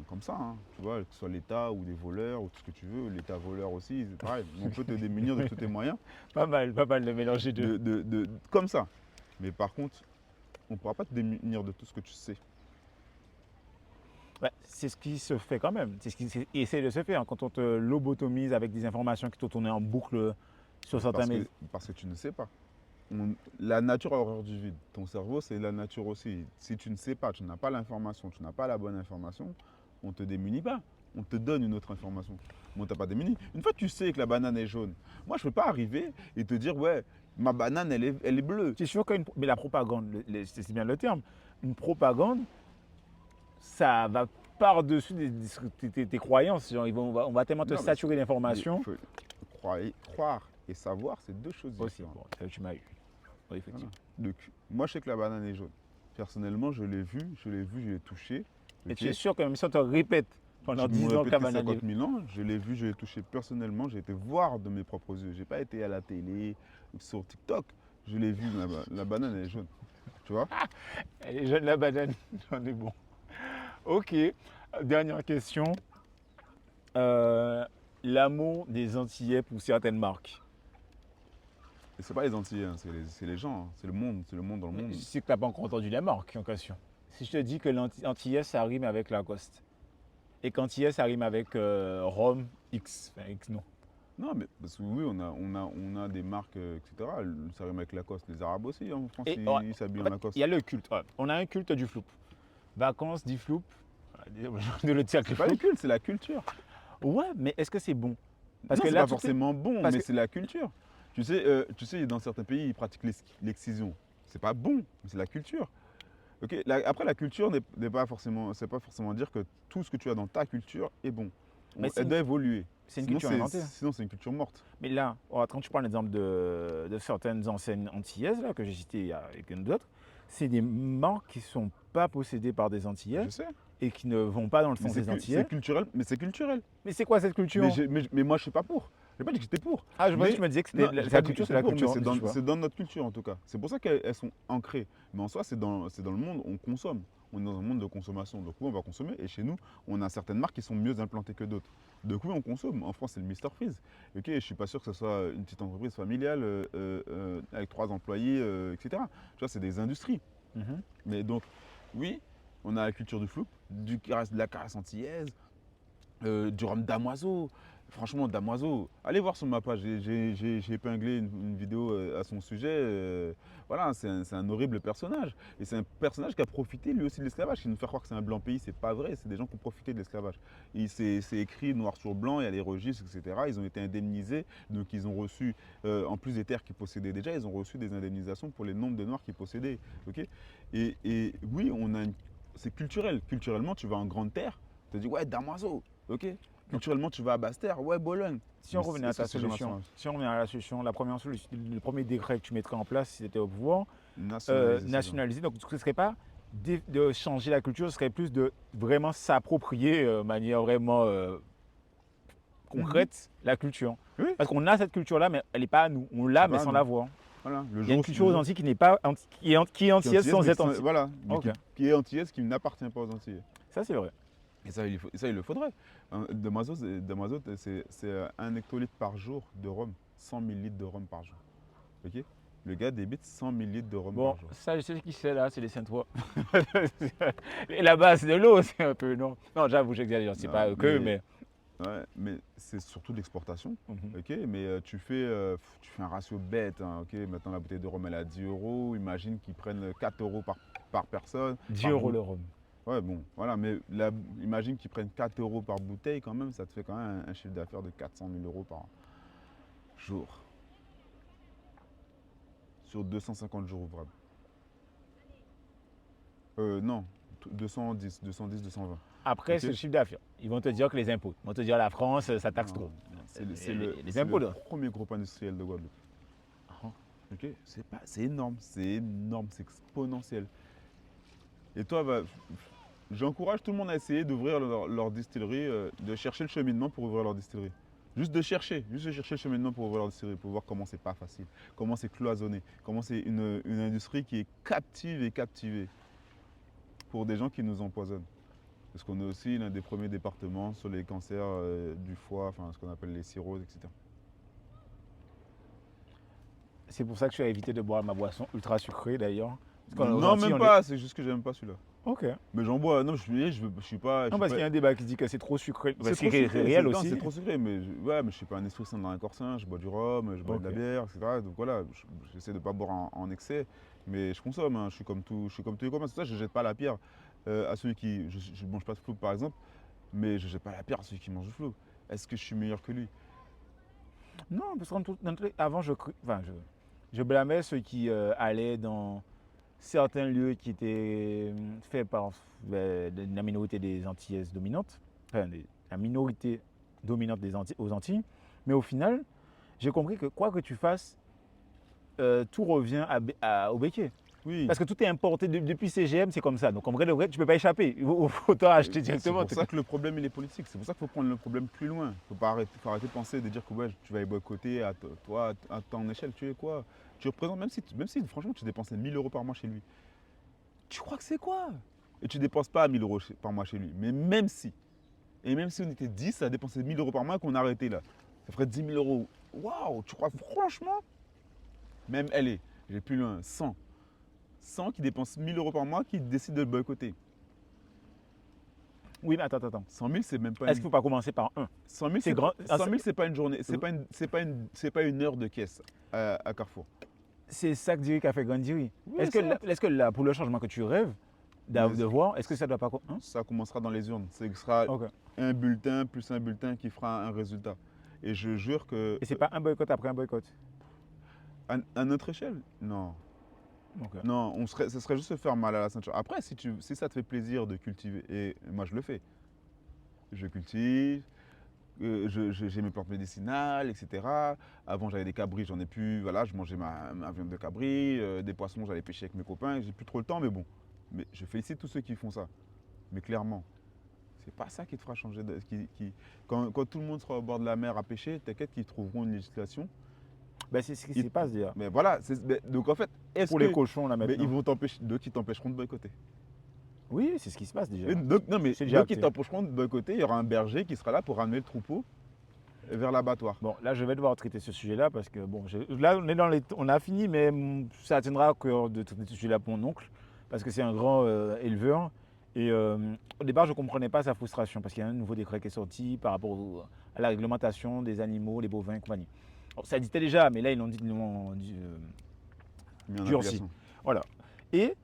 comme ça, hein, tu vois, que ce soit l'État ou des voleurs ou tout ce que tu veux, l'État voleur aussi, c'est pareil. On peut te démunir de tous tes moyens. Pas mal de mélanger deux. Comme ça. Mais par contre, on ne pourra pas te démunir de tout ce que tu sais. Ouais, c'est ce qui se fait quand même. C'est ce qui essaie de se faire. Quand on te lobotomise avec des informations qui te tournent en boucle sur certains médias. Parce que tu ne sais pas. La nature a horreur du vide. Ton cerveau, c'est la nature aussi. Si tu ne sais pas, tu n'as pas l'information, tu n'as pas la bonne information, on ne te démunit pas. On te donne une autre information. Mais on ne t'a pas démuni. Une fois que tu sais que la banane est jaune, moi, je ne peux pas arriver et te dire, ouais, ma banane, elle est bleue. C'est sûr mais la propagande, c'est bien le terme, une propagande, ça va par-dessus tes croyances. Genre, on va tellement te saturer d'informations. Croire et savoir, c'est deux choses différentes. Bon, ça, tu m'as eu. Oui, effectivement. Voilà. Donc, moi, je sais que la banane est jaune. Personnellement, je l'ai vu, je l'ai touché. Et tu es sûr que même si on te répète pendant 10 ans que la banane est 50 000 ans, je l'ai vu, je l'ai touché personnellement, j'ai été voir de mes propres yeux. Je n'ai pas été à la télé, sur TikTok. Je l'ai vu, la banane elle est jaune. tu vois. Elle est jeune la banane, j'en ai bon. Ok, dernière question. Euh, L'amour des Antillais pour certaines marques. Et c'est pas les Antillais, hein, c'est les gens, hein, c'est le monde dans le Mais monde. je sais que tu n'as pas encore entendu la marque en question. Si je te dis que l'Antillais, ça rime avec Lacoste. Et qu'Antillais, ça rime avec Rome X. Enfin, X non. Non, mais parce que oui, on a des marques, etc. Ça rime avec Lacoste. Les Arabes aussi, en France, Et ouais, ils s'habillent en en fait, il y Lacoste. a le culte. Ouais. On a un culte du floup. Vacances, dit floup. De le dire que C'est pas le floup. culte, c'est la culture. Ouais, mais est-ce que c'est bon? Parce Non, que c'est là, pas tout est. forcément bon, Parce mais que c'est la culture. Tu sais, dans certains pays, ils pratiquent l'excision. C'est pas bon, mais c'est la culture. Ok. Après, la culture n'est pas forcément, c'est pas forcément dire que tout ce que tu as dans ta culture est bon. mais Elle doit évoluer. c'est une culture inventée. Sinon, c'est une culture morte. Mais là, quand tu prends l'exemple de certaines enseignes antillaises là, que j'ai citées avec une d'autres, c'est des marques qui ne sont pas possédées par des Antillais Je sais. et qui ne vont pas dans le Mais sens des c'est Antillais. culturel. Mais c'est culturel. Mais c'est quoi cette culture? Mais moi, je suis pas pour. J'ai pas dit que j'étais pour. Ah, je pensais que Mais tu me disais que non, c'était j'ai pas la dit que culture, c'est j'étais la pour, mais culture. Tu vois. c'est dans notre culture en tout cas. C'est pour ça qu'elles sont ancrées. Mais en soi, c'est dans le monde, on consomme. On est dans un monde de consommation. Donc oui, on va consommer. Et chez nous, on a certaines marques qui sont mieux implantées que d'autres. Donc oui, on consomme. En France, c'est le Mister Freeze. Ok, je suis pas sûr que ce soit une petite entreprise familiale avec 3 employés, etc. Tu vois, c'est des industries. Mhm. Mais donc, oui, on a la culture du flou, de la caresse antillaise, du rhum damoiseau. Franchement, damoiseau, allez voir sur ma page, j'ai épinglé une vidéo à son sujet. Voilà, c'est un horrible personnage. Et c'est un personnage qui a profité lui aussi de l'esclavage. Qui nous fait croire que c'est un blanc pays, c'est pas vrai, c'est des gens qui ont profité de l'esclavage. C'est écrit noir sur blanc, il y a les registres, etc. Ils ont été indemnisés, donc ils ont reçu, en plus des terres qu'ils possédaient déjà, ils ont reçu des indemnisations pour les nombres de noirs qu'ils possédaient. Ok. Et oui, c'est culturel. Culturellement, tu vas en grande terre, tu te dis ouais, damoiseau. Ok. Culturellement, tu vas à Basse-Terre, ouais, Bologne. Si on revenait à Est-ce que ta ces gens-là solution, sont si on revenait à la solution, la première solution, le premier décret que tu mettrais en place si tu étais au pouvoir, nationalisés, ces gens? nationaliser, donc ce ne serait pas de changer la culture, ce serait plus de vraiment s'approprier de manière vraiment Mhm. concrète la culture. Oui, Parce qu'on a cette culture-là, mais elle n'est pas à nous. On l'a, c'est mais pas à sans nous. la voir. Voilà, Il y a une culture aux Antilles qui n'est pas qui est qui est antillaise antillaise, sans mais être antillaise. voilà, mais Ok, qui est antillaise, qui n'appartient pas aux Antillais. ça c'est vrai. Et ça, il le faudrait. Damaso, c'est 1 hectolitre par jour de rhum, 100 000 litres de rhum par jour. Ok. Le gars débite 100 000 litres de rhum Bon, par jour. ça je sais qui c'est là, c'est les Saint-Ouen. Et là-bas c'est de l'eau, c'est un peu non. Non, j'avoue, j'exagère, c'est Non, pas que, mais. ouais, mais c'est surtout de l'exportation. Mhm. Ok, mais tu fais un ratio bête. Hein, ok, maintenant la bouteille de rhum elle est à 10 euros. Imagine qu'ils prennent 4 euros par personne. 10 Par euros bout. le rhum. Ouais, bon, voilà, mais imagine qu'ils prennent 4 euros par bouteille quand même. Ça te fait quand même un chiffre d'affaires de 400 000 euros par jour. Sur 250 jours ouvrables. Non, 210, 220. Après, Ok. c'est le chiffre d'affaires. Ils vont te dire que les impôts. Ils vont te dire la France, ça taxe Non, trop. non, Les c'est impôts, le là. premier groupe industriel de Guadeloupe. Ah, Ok, c'est énorme, c'est exponentiel. Et toi, j'encourage tout le monde à essayer d'ouvrir leur distillerie, de chercher le cheminement pour ouvrir leur distillerie. Juste de chercher le cheminement pour ouvrir leur distillerie, pour voir comment c'est pas facile, comment c'est cloisonné, comment c'est une industrie qui est captive et captivée pour des gens qui nous empoisonnent. Parce qu'on est aussi l'un des premiers départements sur les cancers du foie, enfin ce qu'on appelle les cirrhoses, etc. c'est pour ça que tu as évité de boire ma boisson ultra sucrée d'ailleurs. Parce qu'aux Non, Antilles, même on est. pas, c'est juste que j'aime pas celui-là. Ok. Mais j'en bois, non, je suis pas. Non, parce qu'il y a un débat qui dit que c'est trop sucré. Bah, C'est c'est trop sucré, réel non, aussi. c'est trop sucré, mais ouais, mais je suis pas un esprit sain dans un corps sain, je bois du rhum, je bois de la Ok. bière, etc. Donc voilà, j'essaie de ne pas boire en excès, mais je consomme, hein, je suis comme tous les communs. C'est pour ça que je ne jette pas la pierre à celui qui. Je ne mange pas de flou par exemple, mais je ne jette pas la pierre à celui qui mange du flou. Est-ce que je suis meilleur que lui? Non, parce avant, je blâmais ceux qui allaient dans certains lieux qui étaient faits par la minorité des Antillaises dominantes, enfin, la minorité dominante aux Antilles. Mais au final, j'ai compris que quoi que tu fasses, tout revient au béquet. Oui. Parce que tout est importé depuis CGM, c'est comme ça. Donc en vrai, tu ne peux pas échapper. Autant acheter C'est directement. pour ça que le problème il est politique. C'est pour ça qu'il faut prendre le problème plus loin. Faut arrêter de penser de dire que ouais, tu vas les boycotter toi, à ton échelle. Tu es quoi? Tu représentes, même si franchement tu dépensais 1 000 euros par mois chez lui. tu crois que c'est quoi? Et tu ne dépenses pas 1000 euros par mois chez lui. Mais même si, et même si on était 10 à dépenser 1000 euros par mois et qu'on arrêtait là, ça ferait 10 000 euros. Waouh, tu crois franchement? Même, allez, j'ai plus loin, 100. 100 qui dépensent 1000 euros par mois qui décident de le boycotter. Oui, mais attends. 100 000, c'est même pas Est-ce qu'il ne faut pas commencer par un? 100 000, C'est grand. 100 000, c'est pas une journée, c'est pas une heure de caisse à Carrefour. C'est ça que Diri qui a fait Grandiri. Oui, Est-ce que là, pour le changement que tu rêves de voir, est-ce que ça ne doit pas. Hein? Ça commencera dans les urnes. Ce sera Ok. un bulletin plus un bulletin qui fera un résultat. Et je jure que. Et c'est pas un boycott après un boycott. À notre échelle, non. Ok. Non, ce serait juste se faire mal à la ceinture. Après, si ça te fait plaisir de cultiver, et moi je le fais, je cultive, j'ai mes plantes médicinales, etc. Avant j'avais des cabris, j'en ai plus, voilà, je mangeais ma viande de cabri, des poissons, j'allais pêcher avec mes copains, j'ai plus trop le temps, mais bon. Mais je félicite tous ceux qui font ça. Mais clairement, c'est pas ça qui te fera changer. Quand tout le monde sera au bord de la mer à pêcher, t'inquiète qu'ils trouveront une législation. Ben, c'est ce qui se passe déjà. Mais voilà, donc en fait, Pour les cochons là mais maintenant. ils vont t'empêcher, donc ils t'empêcheront de boycotter. Oui, c'est ce qui se passe déjà. Donc, non, mais C'est déjà donc ils acté. t'empêcheront de boycotter, il y aura un berger qui sera là pour ramener le troupeau vers l'abattoir. Bon, là, je vais devoir traiter ce sujet-là parce que, bon, là, on est on a fini, mais ça tiendra à cœur de traiter ce sujet-là pour mon oncle parce que c'est un grand éleveur. Et au départ, je ne comprenais pas sa frustration parce qu'il y a un nouveau décret qui est sorti par rapport à la réglementation des animaux, les bovins et compagnie. Bon, ça existait déjà, mais là, ils l'ont dit, Mis en durci. application. Voilà. Et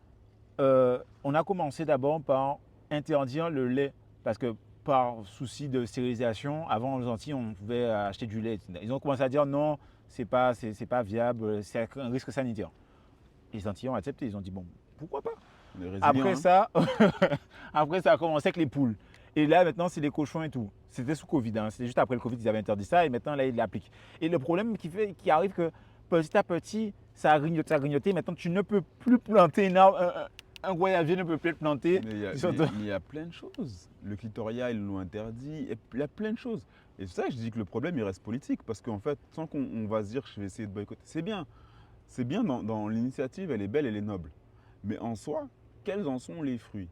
on a commencé d'abord par interdire le lait parce que par souci de stérilisation, avant aux Antilles, on pouvait acheter du lait. Ils ont commencé à dire non, c'est pas viable, c'est un risque sanitaire. Les Antillais ont accepté, ils ont dit bon, pourquoi pas. On est résilient, Après hein. ça, après ça a commencé avec les poules. Et là maintenant c'est les cochons et tout. C'était sous Covid, hein. C'était juste après le Covid ils avaient interdit ça et maintenant là ils l'appliquent. Et le problème qui arrive que petit à petit ça a grignoté. Maintenant tu ne peux plus planter une arbre, un goyavier ne peut plus être planté. Mais il y a plein de choses. Le clitoria, ils l'ont interdit. Et il y a plein de choses. Et c'est ça que je dis que le problème, il reste politique. Parce qu'en fait, sans qu'on va se dire je vais essayer de boycotter, c'est bien. C'est bien dans l'initiative, elle est belle, elle est noble. Mais en soi, quels en sont les fruits?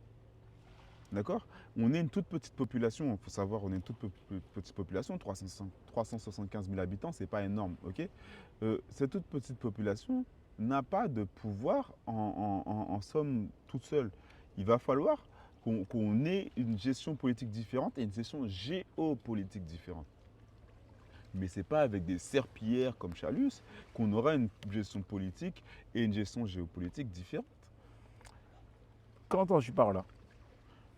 D'accord? On est une toute petite population, il faut savoir, on est une toute petite population, 375 000 habitants, c'est pas énorme, ok? Cette toute petite population n'a pas de pouvoir en somme toute seule. Il va falloir qu'on ait une gestion politique différente et une gestion géopolitique différente. Mais ce n'est pas avec des serpillères comme Chalus qu'on aura une gestion politique et une gestion géopolitique différente. Quand tu parles là,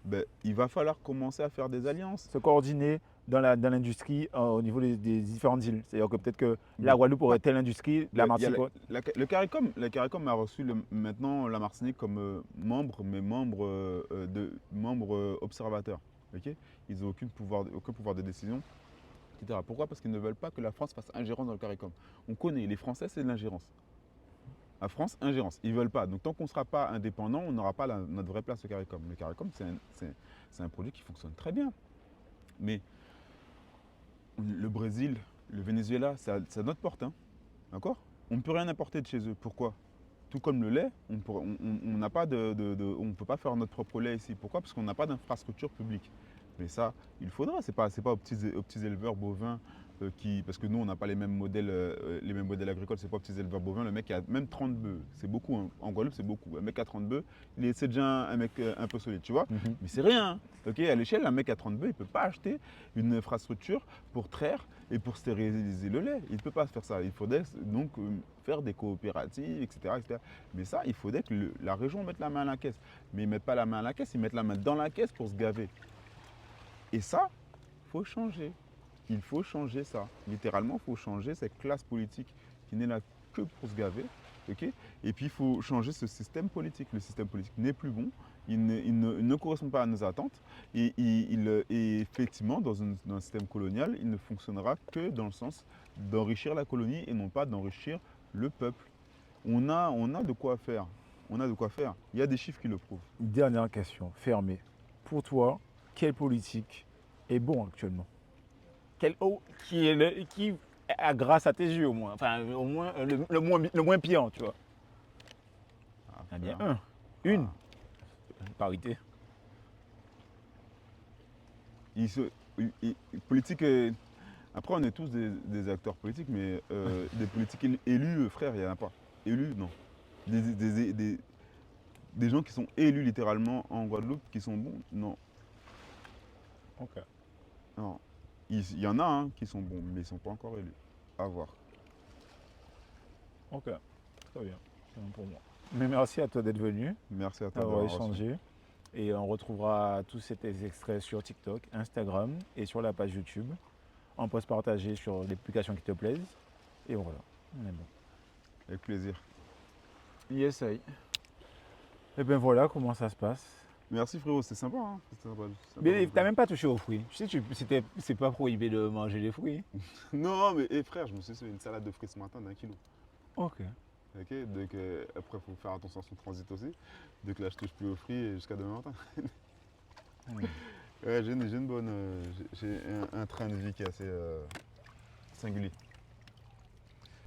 Ben, il va falloir commencer à faire des alliances. se coordonner dans l'industrie au niveau des différentes îles. C'est-à-dire que peut-être que la Guadeloupe aurait telle industrie, la Martinique. Le CARICOM a reçu maintenant la Martinique comme membre, mais membre observateur. Okay, ils n'ont aucun pouvoir de décision, etc. Pourquoi? Parce qu'ils ne veulent pas que la France fasse ingérence dans le CARICOM. On connaît, les Français, c'est de l'ingérence. La France, ingérence. Ils ne veulent pas. Donc tant qu'on ne sera pas indépendant, on n'aura pas notre vraie place au CARICOM. Le CARICOM, c'est un produit qui fonctionne très bien. Mais le Brésil, le Venezuela, c'est à notre porte. Hein. D'accord? On ne peut rien importer de chez eux. Pourquoi? Tout comme le lait, on ne peut pas faire notre propre lait ici. Pourquoi? Parce qu'on n'a pas d'infrastructure publique. Mais ça, il faudra. C'est pas aux petits éleveurs bovins parce que nous, on n'a pas les mêmes modèles agricoles. C'est pas aux petits éleveurs bovins. Le mec qui a même 30 bœufs, c'est beaucoup. Hein. En Guadeloupe, c'est beaucoup. Un mec qui a 30 bœufs, c'est déjà un mec un peu solide, tu vois. Mais c'est rien. Hein. Okay, à l'échelle, un mec qui a 30 bœufs, il ne peut pas acheter une infrastructure pour traire et pour stériliser le lait. Il ne peut pas faire ça. Il faudrait donc faire des coopératives, etc., etc. Mais ça, il faudrait que la région mette la main à la caisse. Mais ils ne mettent pas la main à la caisse, ils mettent la main dans la caisse pour se gaver. Et ça, il faut changer. Il faut changer ça. Littéralement, il faut changer cette classe politique qui n'est là que pour se gaver. Okay, et puis, il faut changer ce système politique. Le système politique n'est plus bon. Il ne correspond pas à nos attentes. Et effectivement, dans un système colonial, il ne fonctionnera que dans le sens d'enrichir la colonie et non pas d'enrichir le peuple. On a de quoi faire. On a de quoi faire. Il y a des chiffres qui le prouvent. Dernière question, fermée. Pour toi, quel politique est bon actuellement? Qui a grâce à tes yeux au moins, enfin au moins le moins pire, tu vois. Il y en a bien un, une. Parité. Politique, après on est tous des acteurs politiques, mais des politiques élus, frère, il n'y en a pas. Élus, non. Des gens qui sont élus littéralement en Guadeloupe, qui sont bons, non. Ok. Non. Il y en a hein, qui sont bons, mais ils ne sont pas encore élus. À voir. Ok. Très bien. C'est bon pour moi. Mais merci à toi d'être venu, Merci à toi d'avoir d'avoir reçu. échangé. Et on retrouvera tous ces extraits sur TikTok, Instagram et sur la page YouTube. On peut se partager sur les publications qui te plaisent. Et voilà. On est bon. Avec plaisir. Yes, I. Et bien voilà comment ça se passe. Merci frérot, c'était sympa. Hein. C'était sympa Mais comme t'as même pas touché aux fruits. Tu sais, c'est pas prohibé de manger les fruits. Non, mais frère, je me suis fait une salade de fruits ce matin d'1 kilo. Ok. Ok, donc après, il faut faire attention à son transit aussi. Donc là, je touche plus aux fruits jusqu'à demain matin. Oui. Ouais, j'ai une bonne. J'ai un train de vie qui est assez singulier.